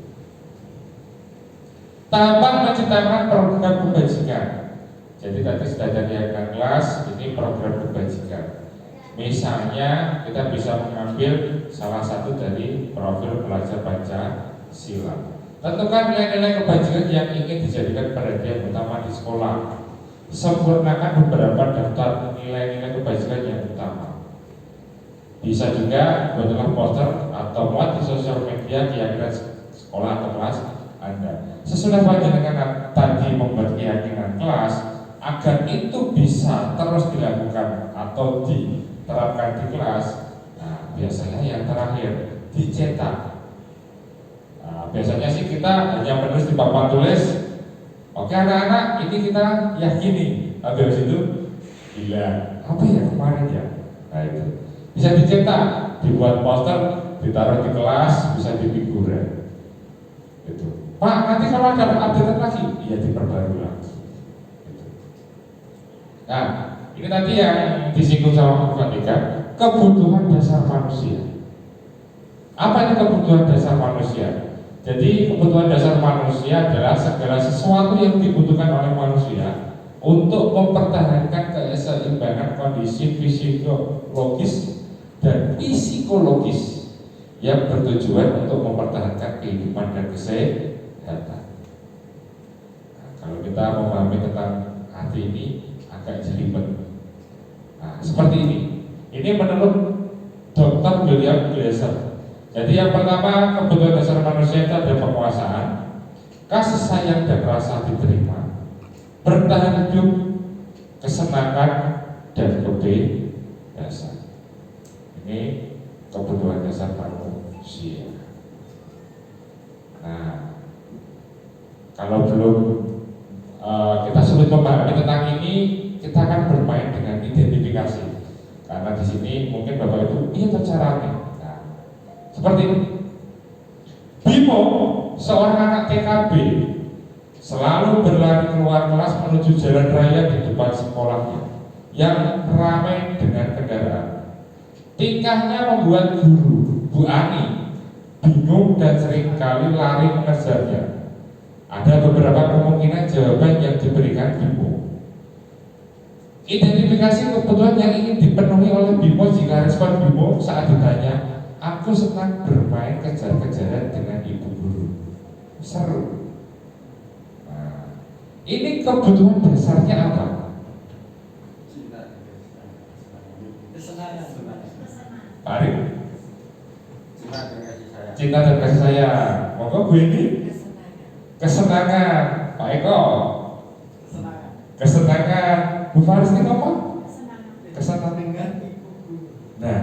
Tahapan menciptakan program kebajikan. Jadi tadi sudah ada keyakinan kelas, ini program kebajikan. Misalnya kita bisa mengambil salah satu dari profil pelajar Pancasila. Tentukan nilai-nilai kebajikan yang ingin dijadikan perhatian utama di sekolah. Sempurnakan beberapa daftar nilai-nilai kebajikan yang utama. Bisa juga buatlah poster atau muat di sosial media keyakinan sekolah atau kelas Anda. Sesudah panjenengan tadi membuat keyakinan kelas, agar itu bisa terus dilakukan atau diterapkan di kelas. Nah, biasanya yang terakhir dicetak. Nah, biasanya sih kita hanya menulis di papan tulis. Oke anak-anak, ini kita yakini. Habis itu gila, apa ya kemarin ya? Nah itu bisa dicetak, dibuat poster, ditaruh di kelas, bisa di figuran. Itu. Pak, nanti kalau ada update lagi, iya diperbarui lagi. Gitu. Nah, ini tadi yang disinggung sama Pak Nika, kebutuhan dasar manusia. Apa itu kebutuhan dasar manusia? Jadi kebutuhan dasar manusia adalah segala sesuatu yang dibutuhkan oleh manusia untuk mempertahankan keseimbangan kondisi fisiologis dan psikologis yang bertujuan untuk mempertahankan kehidupan dan kesehatan. Nah, kalau kita memahami tentang hati ini agak jelimet. Nah, seperti ini. Ini menurut Dr. William Glasser. Jadi yang pertama, kebutuhan dasar manusia itu ada penguasaan, kasih sayang dan rasa diterima, bertahan hidup, kesenangan dan kebebasan. Ini kebutuhan dasar manusia. Nah, kalau belum kita sulit memahami tentang ini, kita akan bermain dengan identifikasi. Karena di sini mungkin Bapak Ibu, iya caranya. Nah, seperti ini. Bimo, seorang anak TKB, selalu berlari keluar kelas menuju jalan raya di depan sekolahnya yang ramai dengan kendaraan. Tingkahnya membuat guru, Bu Ani, bingung dan seringkali lari mengejarnya. Ada beberapa kemungkinan jawaban yang diberikan Bimo. Identifikasi kebutuhan yang ingin dipenuhi oleh Bimo jika respon Bimo saat ditanya, aku senang bermain kejar-kejaran dengan ibu guru. Seru. Nah, ini kebutuhan dasarnya apa? Mari. Cinta dan kasih sayang. Monggo Bu ini kesenangan. Pak Eko. Kesenangan. Kesenangan. Bu Faris ini apa? Kesenangan. Dengan ibuku. Nah,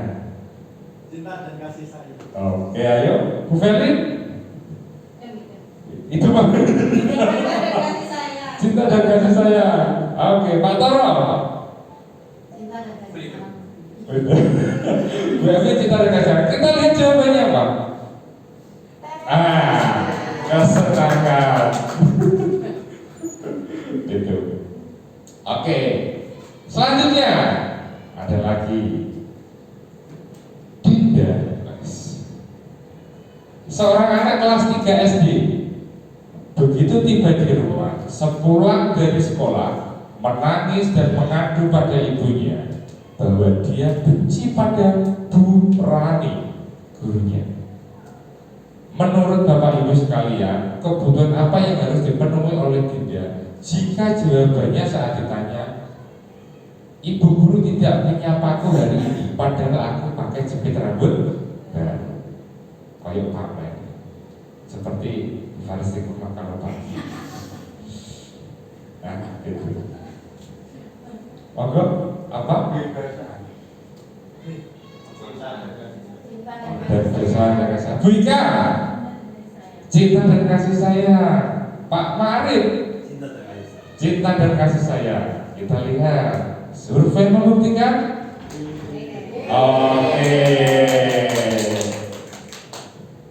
Cinta dan kasih sayang. oke ayo. Bu Felin. Itu mah. Kasih saya. Cinta dan kasih sayang. Oke, Pak Toro. Cinta dan kasih sayang. Bu Evi cinta dan kasih sayang. Kita lihat jawabannya apa? Kesenangan. Gitu. Oke. Selanjutnya ada lagi Dinda. Seorang anak kelas 3 SD. Begitu tiba di rumah, sepulang dari sekolah, menangis dan mengadu pada ibunya bahwa dia benci pada Bu Rani, gurunya. Menurut Bapak Ibu sekalian, kebutuhan apa yang harus dipenuhi oleh Dinda jika jawabannya saat ditanya, Ibu guru tidak menyapaku hari ini, padahal aku pakai jepit rambut baru, kayak pamer, seperti Faris makan pagi. Nah, gitu. Monggo, apa? Dan bersama dengan saya. Bu Ika, cinta dan kasih sayang. Pak Marif, cinta dan kasih sayang. Kita lihat survei membuktikan. Oke.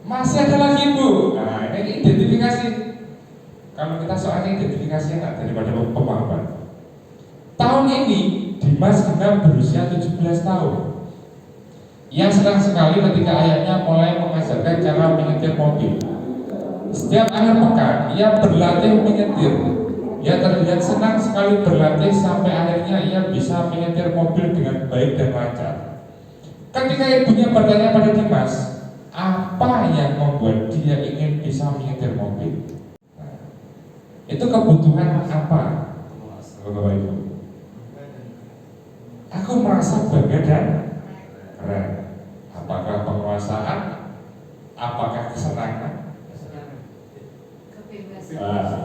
Masih ada lagi Bu. Nah, ini identifikasi. Kalau kita soalnya identifikasi anak daripada pemahaman. Tahun ini Dimas genap berusia 17 tahun. Ia senang sekali ketika ayahnya mulai mengajarkan cara menyetir mobil. Setiap akhir pekan, ia berlatih menyetir. Ia terlihat senang sekali berlatih sampai akhirnya ia bisa menyetir mobil dengan baik dan lancar. Ketika ibunya bertanya pada Dimas, apa yang membuat dia ingin bisa menyetir mobil? Nah, itu kebutuhan apa? Bapak Ibu, aku merasa bangga dan keren. Apakah penguasaan? Apakah kesenangan?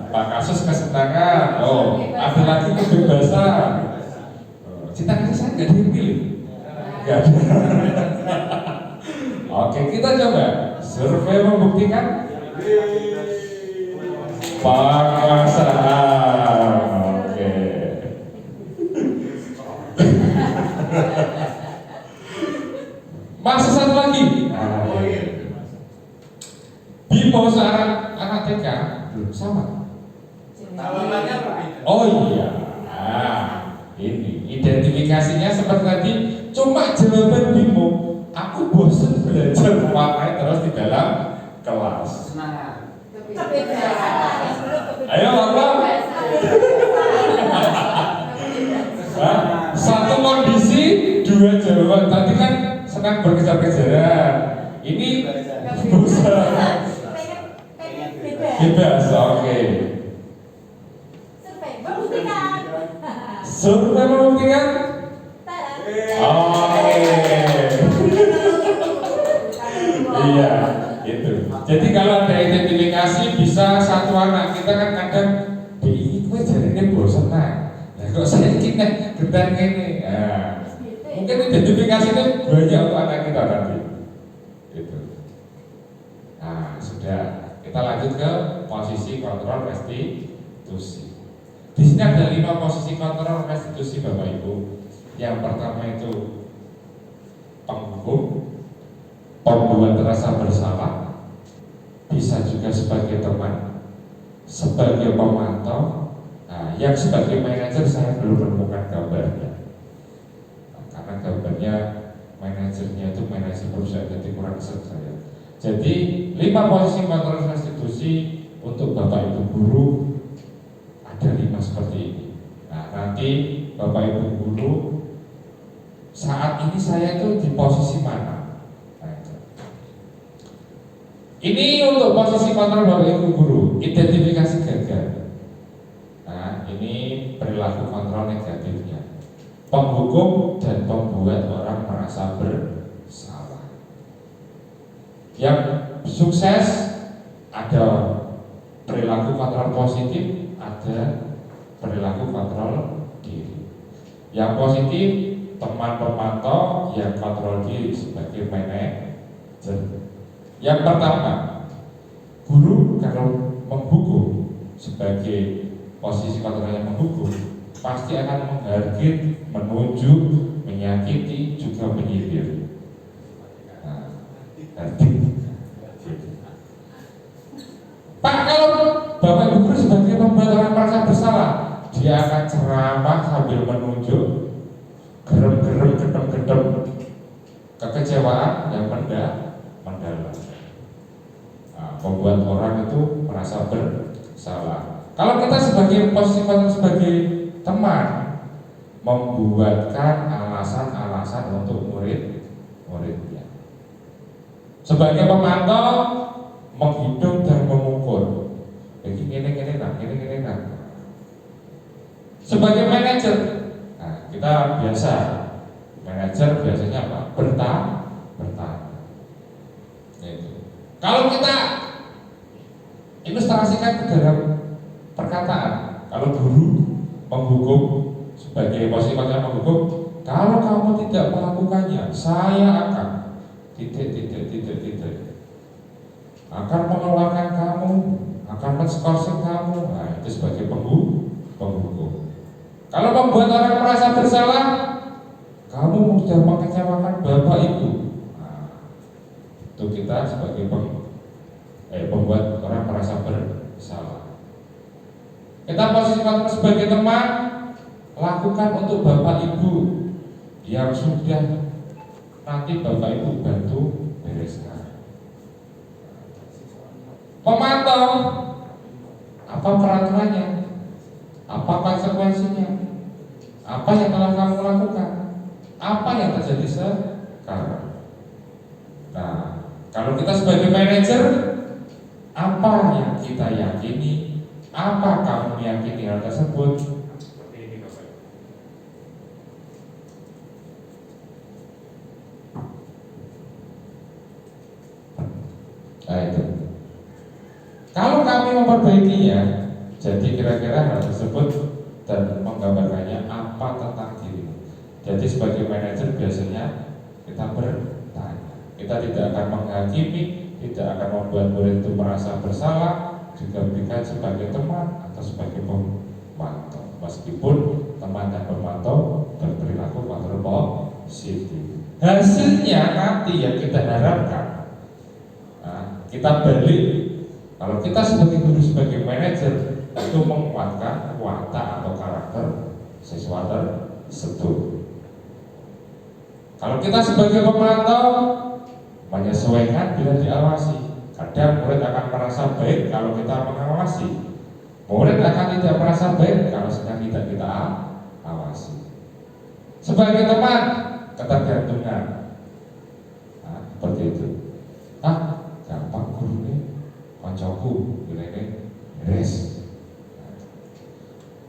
Pak Kasus kesenangan. Oh, ada lagi kebebasan. Cinta kasih saya nggak dipilih. Nggak ada. Oke, kita coba survei membuktikan penguasaan. Oke. Masih satu lagi. Bimo seorang anak TK belum sama. Tawarannya berbeda. Oh iya. Nah, ini identifikasinya seperti tadi. Cuma jawaban Bimo, aku bosan belajar warna terus di dalam kelas. Ayo apa? Satu kondisi, dua jawaban. Tadi kan senang berkejar-kejaran. Ini bosan. Bebas, oke. Survei membuktikan. Oke. Iya, itu. Jadi kalau ada identifikasi bisa satu anak. Kita kan kadang di gue jadinya bosan nah. Kok saya kita getar gini. Nah, mungkin identifikasi itu banyak untuk anak kita nanti. Itu. Nah, sudah. Kita lanjut ke posisi kontrol restitusi. Di sini ada 5 posisi kontrol restitusi Bapak Ibu. Yang pertama itu penghukum, pembuat rasa bersalah, bisa juga sebagai teman, sebagai pemantau. Nah, yang sebagai manajer saya belum menemukan gambarnya. Nah, karena gambarnya manajernya itu manajer perusahaan, jadi kurang set saya. Jadi 5 posisi kontrol restitusi untuk Bapak Ibu guru ada 5 seperti ini. Nah, nanti Bapak Ibu guru saat ini saya itu di posisi mana? Nah, ini untuk posisi kontrol Bapak Ibu guru, identifikasi gagal. Nah, ini perilaku kontrol negatifnya. Penghukum dan pembuat orang merasa bersalah. Yang sukses ada perilaku kontrol positif, ada perilaku kontrol diri. Yang positif, teman pemantau yang kontrol diri sebagai manajer. Yang pertama, guru kalau menghukum sebagai posisi kontrol yang menghukum, pasti akan menghargai, menunjuk, menyakiti, juga menyindir. Pak, kalau Bapak Ibu guru sebagai pembuat orang merasa bersalah, dia akan ceramah sambil menunjuk, gerem-gerem, gedem-gedem, kekecewaan yang mendalam. Membuat orang itu merasa bersalah. Kalau kita sebagai posisi sebagai teman, membuatkan alasan-alasan untuk murid-muridnya. Sebagai pemantau, menghitung dan mengukur. Ini nak. Sebagai manajer, kita biasa, manajer biasanya apa? Bertanya. Kalau kita ilustrasikan ke dalam perkataan, kalau guru menghukum sebagai posisi yang menghukum, kalau kamu tidak melakukannya, saya akan akan mengeluarkan kamu, akan menskorsing kamu. Nah, itu sebagai penghukum. Kalau membuat orang merasa bersalah, kamu sudah mengecewakan Bapak Ibu. Nah, itu kita sebagai membuat orang merasa bersalah. Kita posisikan sebagai teman, lakukan untuk Bapak Ibu yang sudah nanti Bapak Ibu bantu bereskan. Memantau apa peraturannya, apa konsekuensinya, apa yang telah kamu lakukan, apa yang terjadi sekarang. Nah, kalau kita sebagai manajer, apa yang kita yakini, apa kamu meyakini hal tersebut. Seperti ini Bapak. Nah itu. Kalau kami memperbaikinya, jadi kira-kira hal tersebut dan menggambarkannya apa tentang diri. Jadi sebagai manajer biasanya kita bertanya. Kita tidak akan menghakimi, tidak akan membuat murid itu merasa bersalah, juga berikan sebagai teman atau sebagai pemantau. Meskipun teman dan pemantau berperilaku kontrol positif. Hasilnya nanti yang kita harapkan, kita balik. Kalau kita sebagai guru, sebagai manajer, itu menguatkan watak atau karakter siswa tersebut. Kalau kita sebagai pemantau, menyesuaikan bila diawasi. Kadang murid akan merasa baik kalau kita mengawasi. Murid akan tidak merasa baik kalau sedang tidak kita awasi. Sebagai teman, ketergantungan. Seperti itu. Gampang guru nih. Koncoku, ini beres.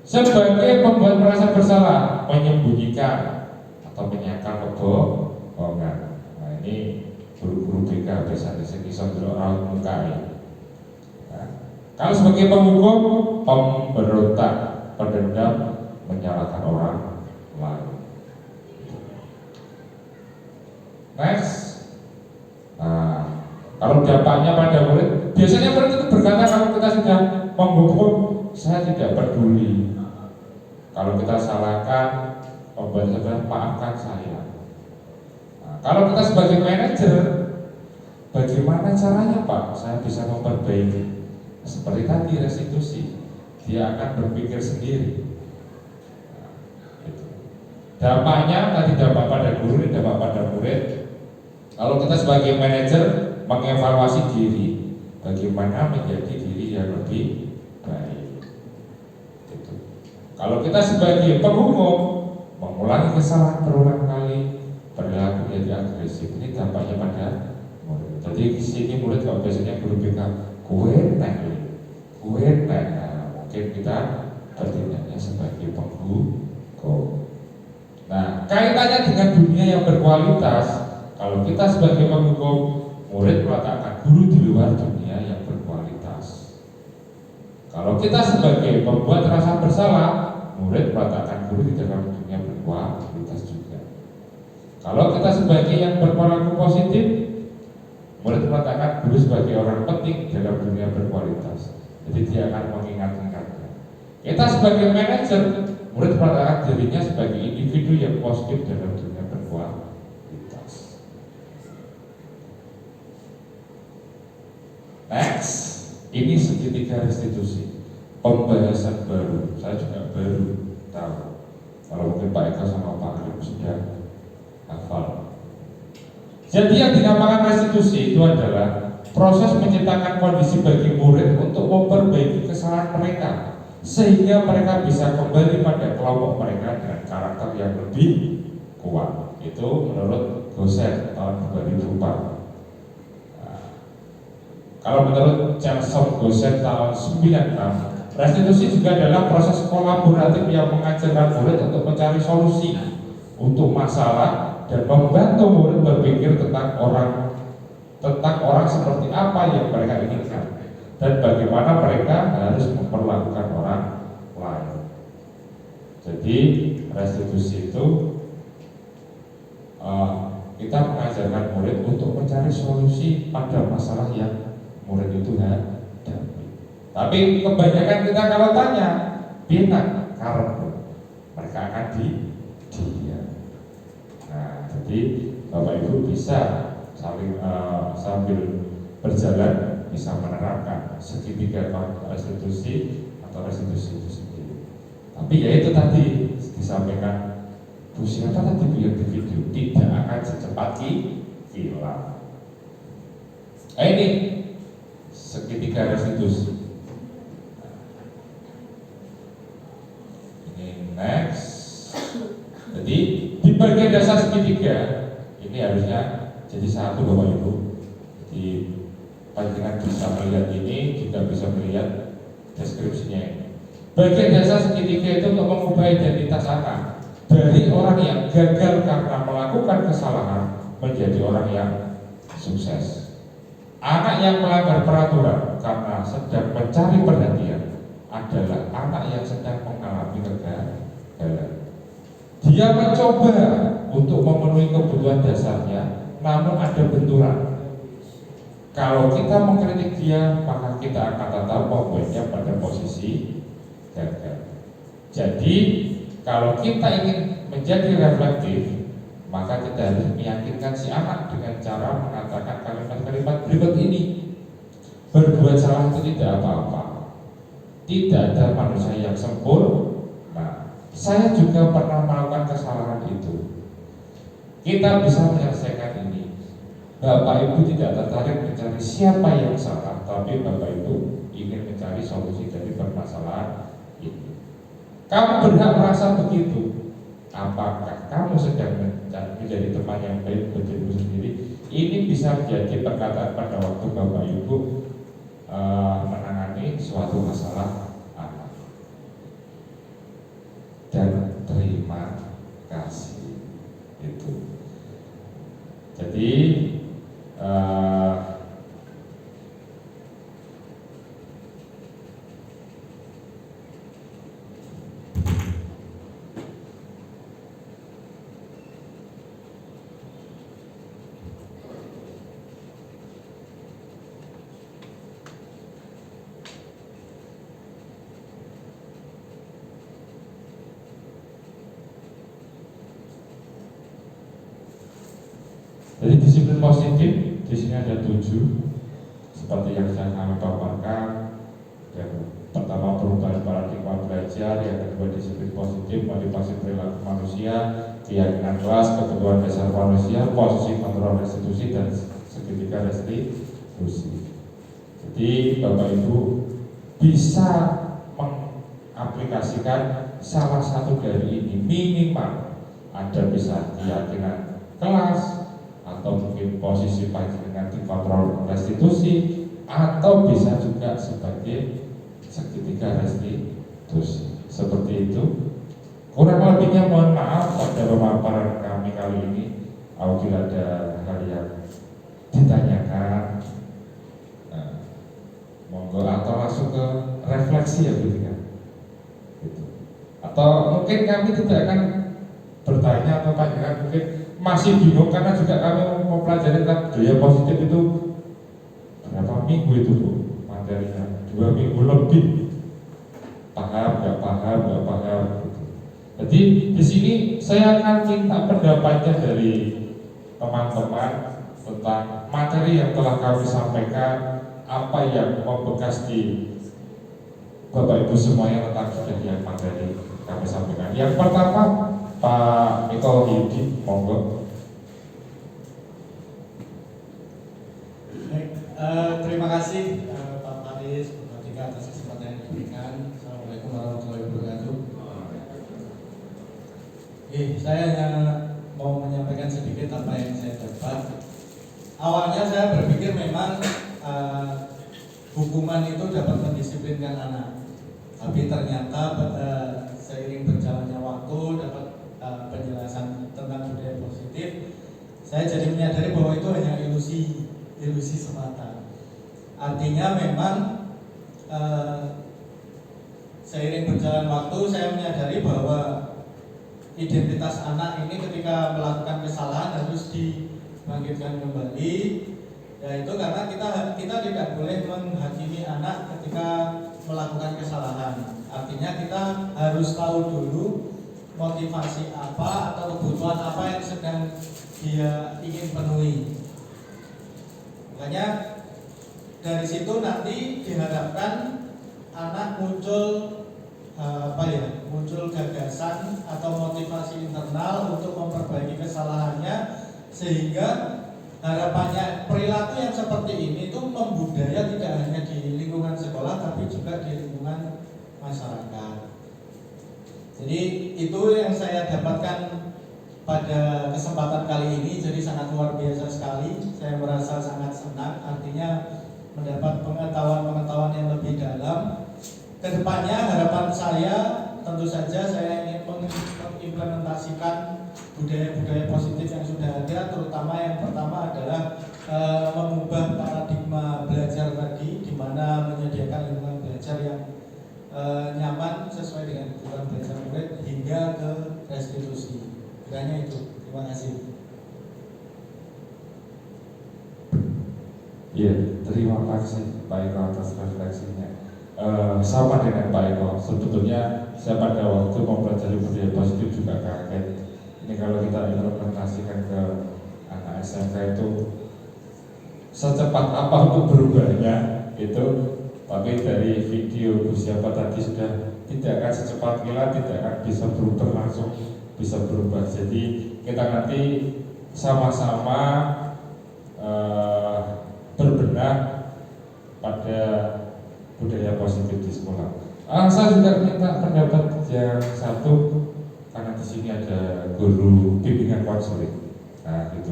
Sebagai pembuat merasa bersalah, menyembunyikan atau menyangkal kebohongan. Nah ini guru-guru BK biasa disini sondro orang mukai. Kalau sebagai penghukum, pemberontak, pendendam, menyalahkan orang lain. Next. Kalau dampaknya pada murid, biasanya murid itu berkata kalau kita sudah menghukum, saya tidak peduli. Kalau kita salahkan, pembuat saudara maafkan saya. Kalau kita sebagai manajer, bagaimana caranya Pak? Saya bisa memperbaiki. Seperti tadi restitusi, dia akan berpikir sendiri. Dampaknya tadi dampak pada guru, ini dampak pada murid. Kalau kita sebagai manajer mengevaluasi diri, bagaimana menjadi diri yang lebih baik. Gitu. Kalau kita sebagai penghukum mengulangi kesalahan berulang kali, perilaku jadi agresif, ini dampaknya pada murid. Jadi di sini murid kalau biasanya guru bilang kue nek, mungkin kita bertindaknya sebagai penghukum. Nah, kaitannya dengan dunia yang berkualitas. Kalau kita sebagai penghukum, murid meletakkan guru di luar dunia yang berkualitas. Kalau kita sebagai pembuat rasa bersalah, murid meletakkan guru di dalam dunia berkualitas juga. Kalau kita sebagai yang berperilaku positif, murid meletakkan guru sebagai orang penting dalam dunia berkualitas. Jadi dia akan mengingat-ingatnya. Kita sebagai manajer, murid meletakkan dirinya sebagai individu yang positif dalam dunia berkualitas. Next, ini segitiga restitusi, pembahasan baru. Saya juga baru tahu. Kalau mungkin Pak Eka sama Pak Arif sudah hafal. Jadi yang dinamakan restitusi itu adalah proses menciptakan kondisi bagi murid untuk memperbaiki kesalahan mereka, sehingga mereka bisa kembali pada kelompok mereka dengan karakter yang lebih kuat. Itu menurut Gosset tahun 2004. Kalau menurut Charlson Gosset tahun 96, restitusi juga adalah proses kolaboratif yang mengajarkan murid untuk mencari solusi untuk masalah dan membantu murid berpikir tentang orang seperti apa yang mereka inginkan dan bagaimana mereka harus memperlakukan orang lain. Jadi restitusi itu kita mengajarkan murid untuk mencari solusi pada masalah yang murid itu hadapi. Tapi kebanyakan kita kalau tanya, pinang karena mereka akan diam. Nah, jadi Bapak Ibu bisa sambil berjalan bisa menerapkan segitiga restitusi atau restitusi itu sendiri. Tapi ya itu tadi disampaikan Bu siapa tadi Bu yang di video, tidak akan secepat hilang. Ini segitiga restitusi. Ini next. Jadi di bagian dasar segitiga ini harusnya jadi satu Bapak Ibu. Jadi panjenengan bisa melihat ini, juga bisa melihat deskripsinya ini. Bagian dasar segitiga itu untuk mengubah identitas anak dari orang yang gagal karena melakukan kesalahan menjadi orang yang sukses. Anak yang melanggar peraturan karena sedang mencari perhatian adalah anak yang sedang mengalami kegagalan. Dia mencoba untuk memenuhi kebutuhan dasarnya, namun ada benturan. Kalau kita mengkritik dia, maka kita akan tetap membuatnya pada posisi gagal. Jadi, kalau kita ingin menjadi reflektif, maka kita harus meyakinkan si anak dengan cara mengatakan kalimat-kalimat berikut ini. Berbuat salah itu tidak apa-apa. Tidak ada manusia yang sempurna. Saya juga pernah melakukan kesalahan itu. Kita bisa menyelesaikan ini. Bapak Ibu tidak tertarik mencari siapa yang salah, tapi Bapak Ibu ingin mencari solusi dari permasalahan ini. Kamu berhak merasa begitu. Apakah kamu sedang menjadi teman yang baik bagi dirimu sendiri? Ini bisa menjadi perkataan pada waktu Bapak Ibu menangani suatu masalah anak. Dan terima kasih itu. Jadi jadi disiplin positif di sini ada 7 seperti yang saya kami paparkan. Yang pertama perubahan paradigma belajar, yang kedua disiplin positif, motivasi perilaku manusia, keyakinan kelas, kebutuhan dasar manusia, posisi kontrol restitusi dan segitiga restitusi. Jadi Bapak Ibu bisa mengaplikasikan salah satu dari ini, minimal ada bisa keyakinan kelas, atau mungkin posisi panjenengan di kontrol restitusi, atau bisa juga sebagai segitiga restitusi. Seperti itu. Kurang lebihnya mohon maaf pada pemaparan kami kali ini. Apabila ada hal yang ditanyakan, monggo atau langsung ke refleksi refleksi ya gitu kan. Gitu. Atau mungkin kami tidak akan bertanya atau panjenengan mungkin masih bingung karena juga kami mau pelajari tentang budaya positif itu berapa minggu itu Bu materinya, 2 minggu lebih, paham nggak paham gitu. Jadi di sini saya akan minta pendapatnya dari teman-teman tentang materi yang telah kami sampaikan, apa yang membekas di Bapak Ibu semuanya tentang kejadian materi kami sampaikan. Yang pertama Pak Miko Yudi, monggo. Baik, terima kasih Pak Faris, Pak Tika atas kesempatan yang diberikan. Assalamualaikum warahmatullahi wabarakatuh. Saya hanya mau menyampaikan sedikit apa yang saya dapat. Awalnya saya berpikir memang hukuman itu dapat mendisiplinkan anak, tapi ternyata seiring berjalannya waktu dapat penjelasan tentang budaya positif, saya jadi menyadari bahwa itu hanya ilusi semata. Artinya memang seiring berjalan waktu saya menyadari bahwa identitas anak ini ketika melakukan kesalahan harus dibangkitkan kembali. Yaitu karena kita tidak boleh menghakimi anak ketika melakukan kesalahan. Artinya kita harus tahu dulu motivasi apa atau kebutuhan apa yang sedang dia ingin penuhi. Makanya dari situ nanti diharapkan anak muncul muncul gagasan atau motivasi internal untuk memperbaiki kesalahannya, sehingga harapannya perilaku yang seperti ini itu membudaya tidak hanya di lingkungan sekolah tapi juga di lingkungan masyarakat. Jadi itu yang saya dapatkan pada kesempatan kali ini, jadi sangat luar biasa sekali. Saya merasa sangat senang, artinya mendapat pengetahuan yang lebih dalam. Kedepannya harapan saya tentu saja saya ingin mengimplementasikan budaya-budaya positif yang sudah ada, terutama yang pertama adalah mengubah paradigma belajar tadi, di mana menyediakan lingkungan belajar yang nyaman sesuai dengan kebutuhan belajar murid hingga ke restitusi. Kiranya itu. Terima kasih. Iya, terima kasih Pak Eko atas refleksinya. Sama dengan Pak Eko, sebetulnya saya pada waktu mempelajari budaya positif juga kaget. Ini kalau kita implementasikan ke anak SMK itu secepat apa untuk berubahnya itu, tapi dari video siapa tadi sudah tidak akan secepat kilat, tidak akan bisa berubah langsung bisa berubah. Jadi kita nanti sama-sama berbenah pada budaya positif di sekolah. Saya juga minta pendapat yang satu, karena di sini ada guru bimbingan konseling. Nah, gitu.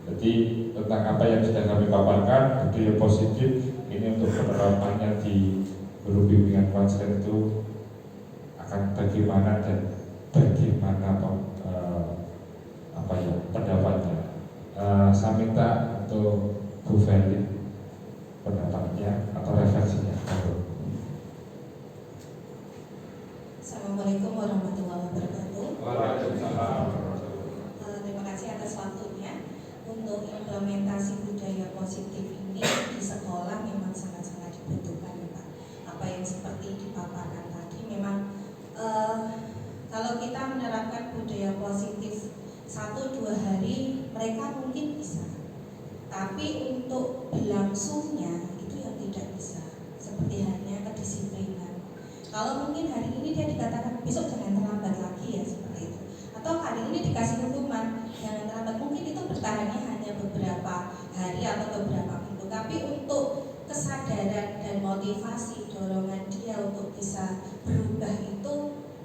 Jadi tentang apa yang sudah kami paparkan, budaya positif ini untuk penerapannya di guru bimbingan konseling itu akan bagaimana dan bagaimana pendapatnya. Saya minta untuk Bu Feli pendapatnya atau refleksinya. Assalamualaikum warahmatullahi wabarakatuh. Waalaikumsalam. Terima kasih atas waktunya. Untuk implementasi budaya positif ini di sekolah memang sangat-sangat dibutuhkan ya Pak. Apa yang seperti dipaparkan tadi memang kalau kita menerapkan budaya positif 1-2 hari mereka mungkin bisa, tapi untuk berlangsungnya itu yang tidak bisa, seperti halnya kedisiplinan. Kalau mungkin hari ini dia dikatakan besok jangan terlambat lagi ya, seperti itu, atau hari ini dikasih hukuman jangan terlambat, mungkin itu bertahannya hanya beberapa hari atau beberapa minggu, tapi untuk kesadaran dan motivasi dorongan dia untuk bisa berubah itu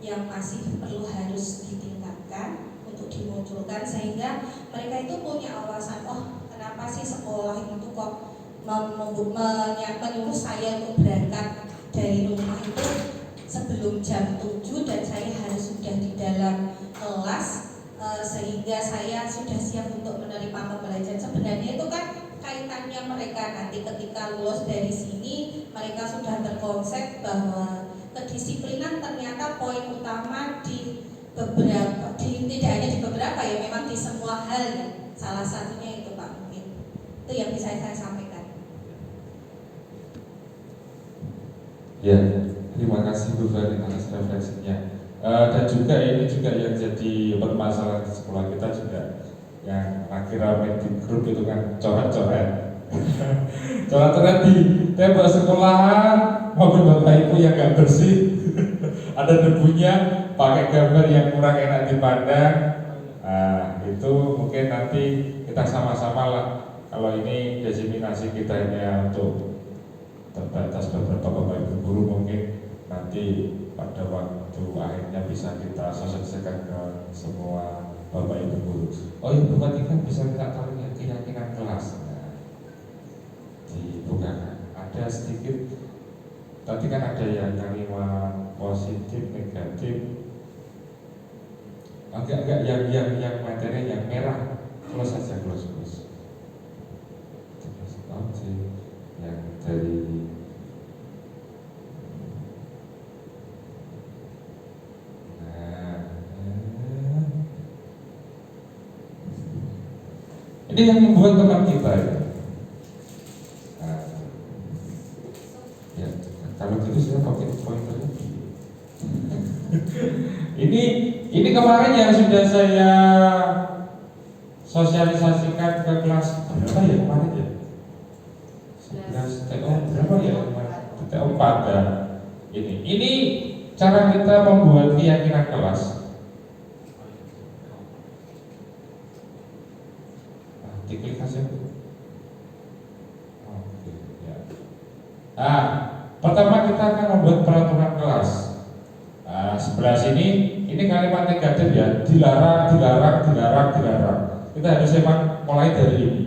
yang masih perlu harus ditingkatkan untuk dimunculkan, sehingga mereka itu punya alasan, oh kenapa sih sekolah itu kok menyuruh saya untuk berangkat dari rumah itu sebelum jam 7 dan saya harus sudah di dalam kelas sehingga saya sudah siap untuk menerima pembelajaran. Sebenarnya itu kan kaitannya mereka nanti ketika lulus dari sini mereka sudah terkonsep bahwa kedisiplinan ternyata poin utama di beberapa, tidak hanya di beberapa ya, memang di semua hal ya. Salah satunya itu Pak, mungkin itu yang bisa saya sampaikan. Ya, terima kasih Bu Fani atas refleksinya. Dan juga ini juga yang jadi permasalahan di sekolah kita juga yang akhirnya di grup itu kan coret-coret. Coret-coret di tembok sekolahan maupun Bapak Ibu yang gak bersih. Ada debunya, pakai gambar yang kurang enak dipandang. Nah, itu mungkin nanti kita sama-sama lah. Kalau ini diseminasi kita hanya untuk terbatas beberapa Bapak Ibu guru, mungkin nanti pada waktu akhirnya bisa kita sosialisasikan ke semua Bapak Ibu guru. Oh iya, Bapak kan bisa minta tolong ya keyakinan kelas. Nah, dibukakan. Ada sedikit. Tadi kan ada yang kalimat positif, negatif. Agak-agak yang materi yang merah. Close saja, close. Oke. Yang dari ini yang membuat teman kita ya. Nah, ya kalau gitu saya pakai pointernya. ini kemarin yang sudah saya sosialisasikan ke kelas berapa ya kemarin ya? 11 TO berapa ya kemarin? TO 4 ya. Ini cara kita membuat keyakinan kelas. Diklik saja. Oke, ya. Nah, pertama kita akan membuat peraturan kelas. Nah, sebelah sini ini kalimat negatif ya, dilarang. Kita harus emang mulai dari ini.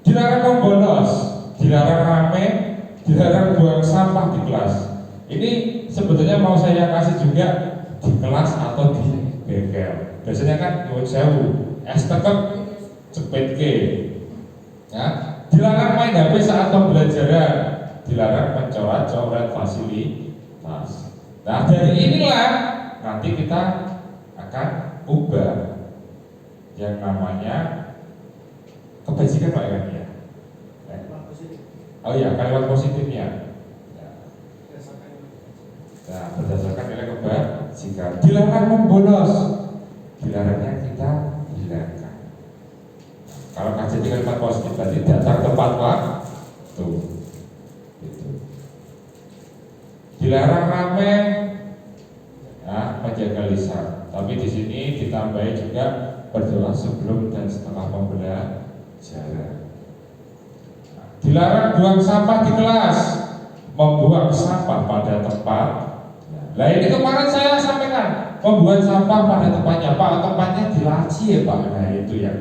Dilarang membolos, dilarang rame, dilarang buang sampah di kelas. Ini sebetulnya mau saya kasih juga di kelas atau di bengkel. Biasanya kan nyuwun sewu, es tekep cepet ke, ya. Dilarang main HP saat pembelajaran, dilarang mencoret-coret fasilitas. Nah dari inilah nanti kita akan ubah yang namanya kebajikan Pak ya. Oh iya, kalimat positifnya. Nah berdasarkan nilai kebajikan, dilarang membolos, dilarangnya kita hilangkan. Kalau kajian kalimat positif berarti datang tepat waktu. Itu. Dilarang rame, menjaga lisan. Tapi di sini ditambahi juga berdoa sebelum dan setelah pembelajaran. Dilarang buang sampah di kelas, membuang sampah pada tempat. Nah ini kemarin saya sampaikan, membuang sampah pada tempatnya. Pak, tempatnya di laci ya Pak. Nah itu ya.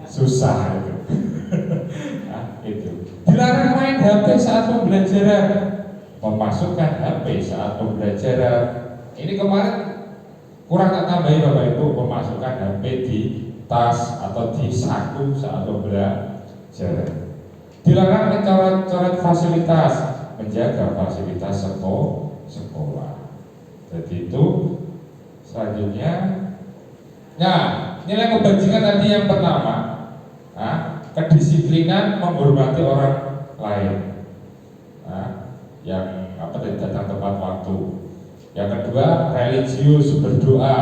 Susah itu. Nah, itu. Dilarang main HP saat pembelajaran, memasukkan HP saat pembelajaran. Ini kemarin kurang tak tambahin Bapak Ibu, memasukkan HP di tas atau di saku saat pembelajaran. Dilarang mencoret-coret fasilitas, menjaga fasilitas sekolah. Jadi itu selanjutnya. Nah, nilai kebajikan tadi yang pertama. Kedisiplinan menghormati orang lain. Yang datang tepat waktu. Yang kedua, religius berdoa.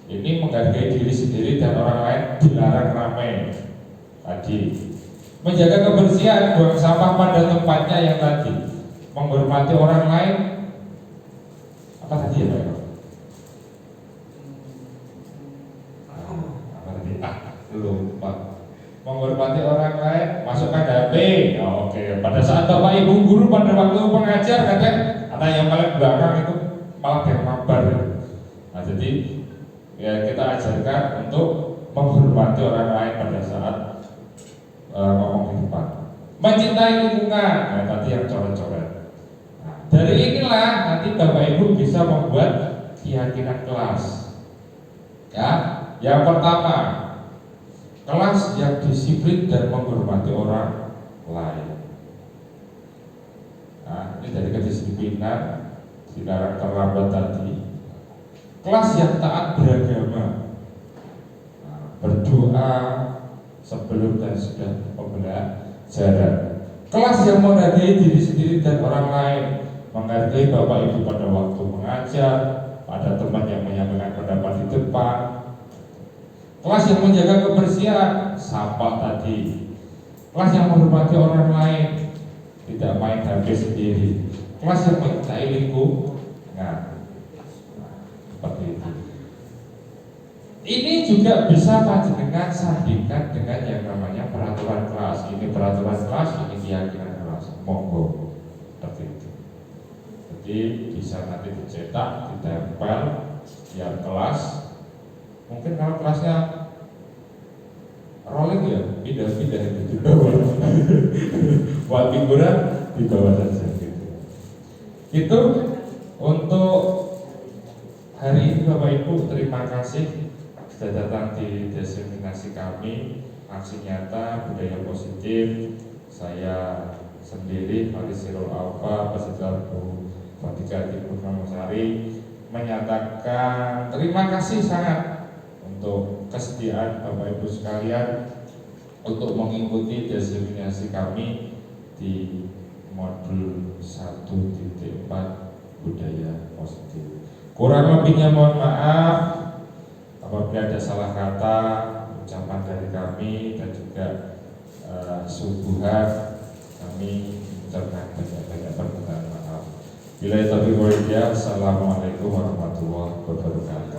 Ini menghargai diri sendiri dan orang lain, dilarang ramai. Tadi menjaga kebersihan, buang sampah pada tempatnya yang tadi. Menghormati orang lain. Apa tadi ya Pak? Lupa. Menghormati orang lain, masukkan HP. Oke. Pada saat Bapak Ibu guru pada waktu pengajar kadang anak yang paling belakang itu malah yang mabar. Nah jadi ya kita ajarkan untuk menghormati orang lain pada saat ngomong di depan. Mencintai lingkungan. Nah tadi yang coret-coret. Nah, dari inilah nanti Bapak Ibu bisa membuat keyakinan kelas. Ya, yang pertama, kelas yang disiplin dan menghormati orang lain. Nah, ini dari kedisiplinan dilarang terlambat tadi. Kelas yang taat beragama, berdoa sebelum dan sudah pembelajaran. Kelas yang menghargai diri sendiri dan orang lain, menghargai bapak ibu pada waktu mengajar, pada teman yang menyampaikan pendapat di depan. Kelas yang menjaga kebersihan, sapa tadi. Kelas yang menghormati orang lain, tidak main HP sendiri. Kelas yang mencintai lingkungan, seperti itu. Ini juga bisa panjenengan sandingkan dengan yang namanya peraturan kelas. Ini peraturan kelas, ini keyakinan kelas. Monggo, seperti itu. Jadi bisa nanti dicetak, ditempel, biar kelas. Mungkin kalau kelasnya rolling ya, pindah-pindah di bawah. Buat figuran di bawah saja gitu. Itu untuk hari ini Bapak Ibu, terima kasih sudah datang di diseminasi kami, aksi nyata budaya positif. Saya sendiri Farisirul Alfa beserta Bu Fatika Purnamosari menyatakan terima kasih sangat untuk kesediaan Bapak Ibu sekalian untuk mengikuti diseminasi kami di modul 1.4 budaya positif. Kurang lebihnya mohon maaf apabila ada salah kata, ucapan dari kami dan juga subuhan, kami ucapkan banyak-banyak permintaan maaf. Bila itu Assalamualaikum warahmatullahi wabarakatuh.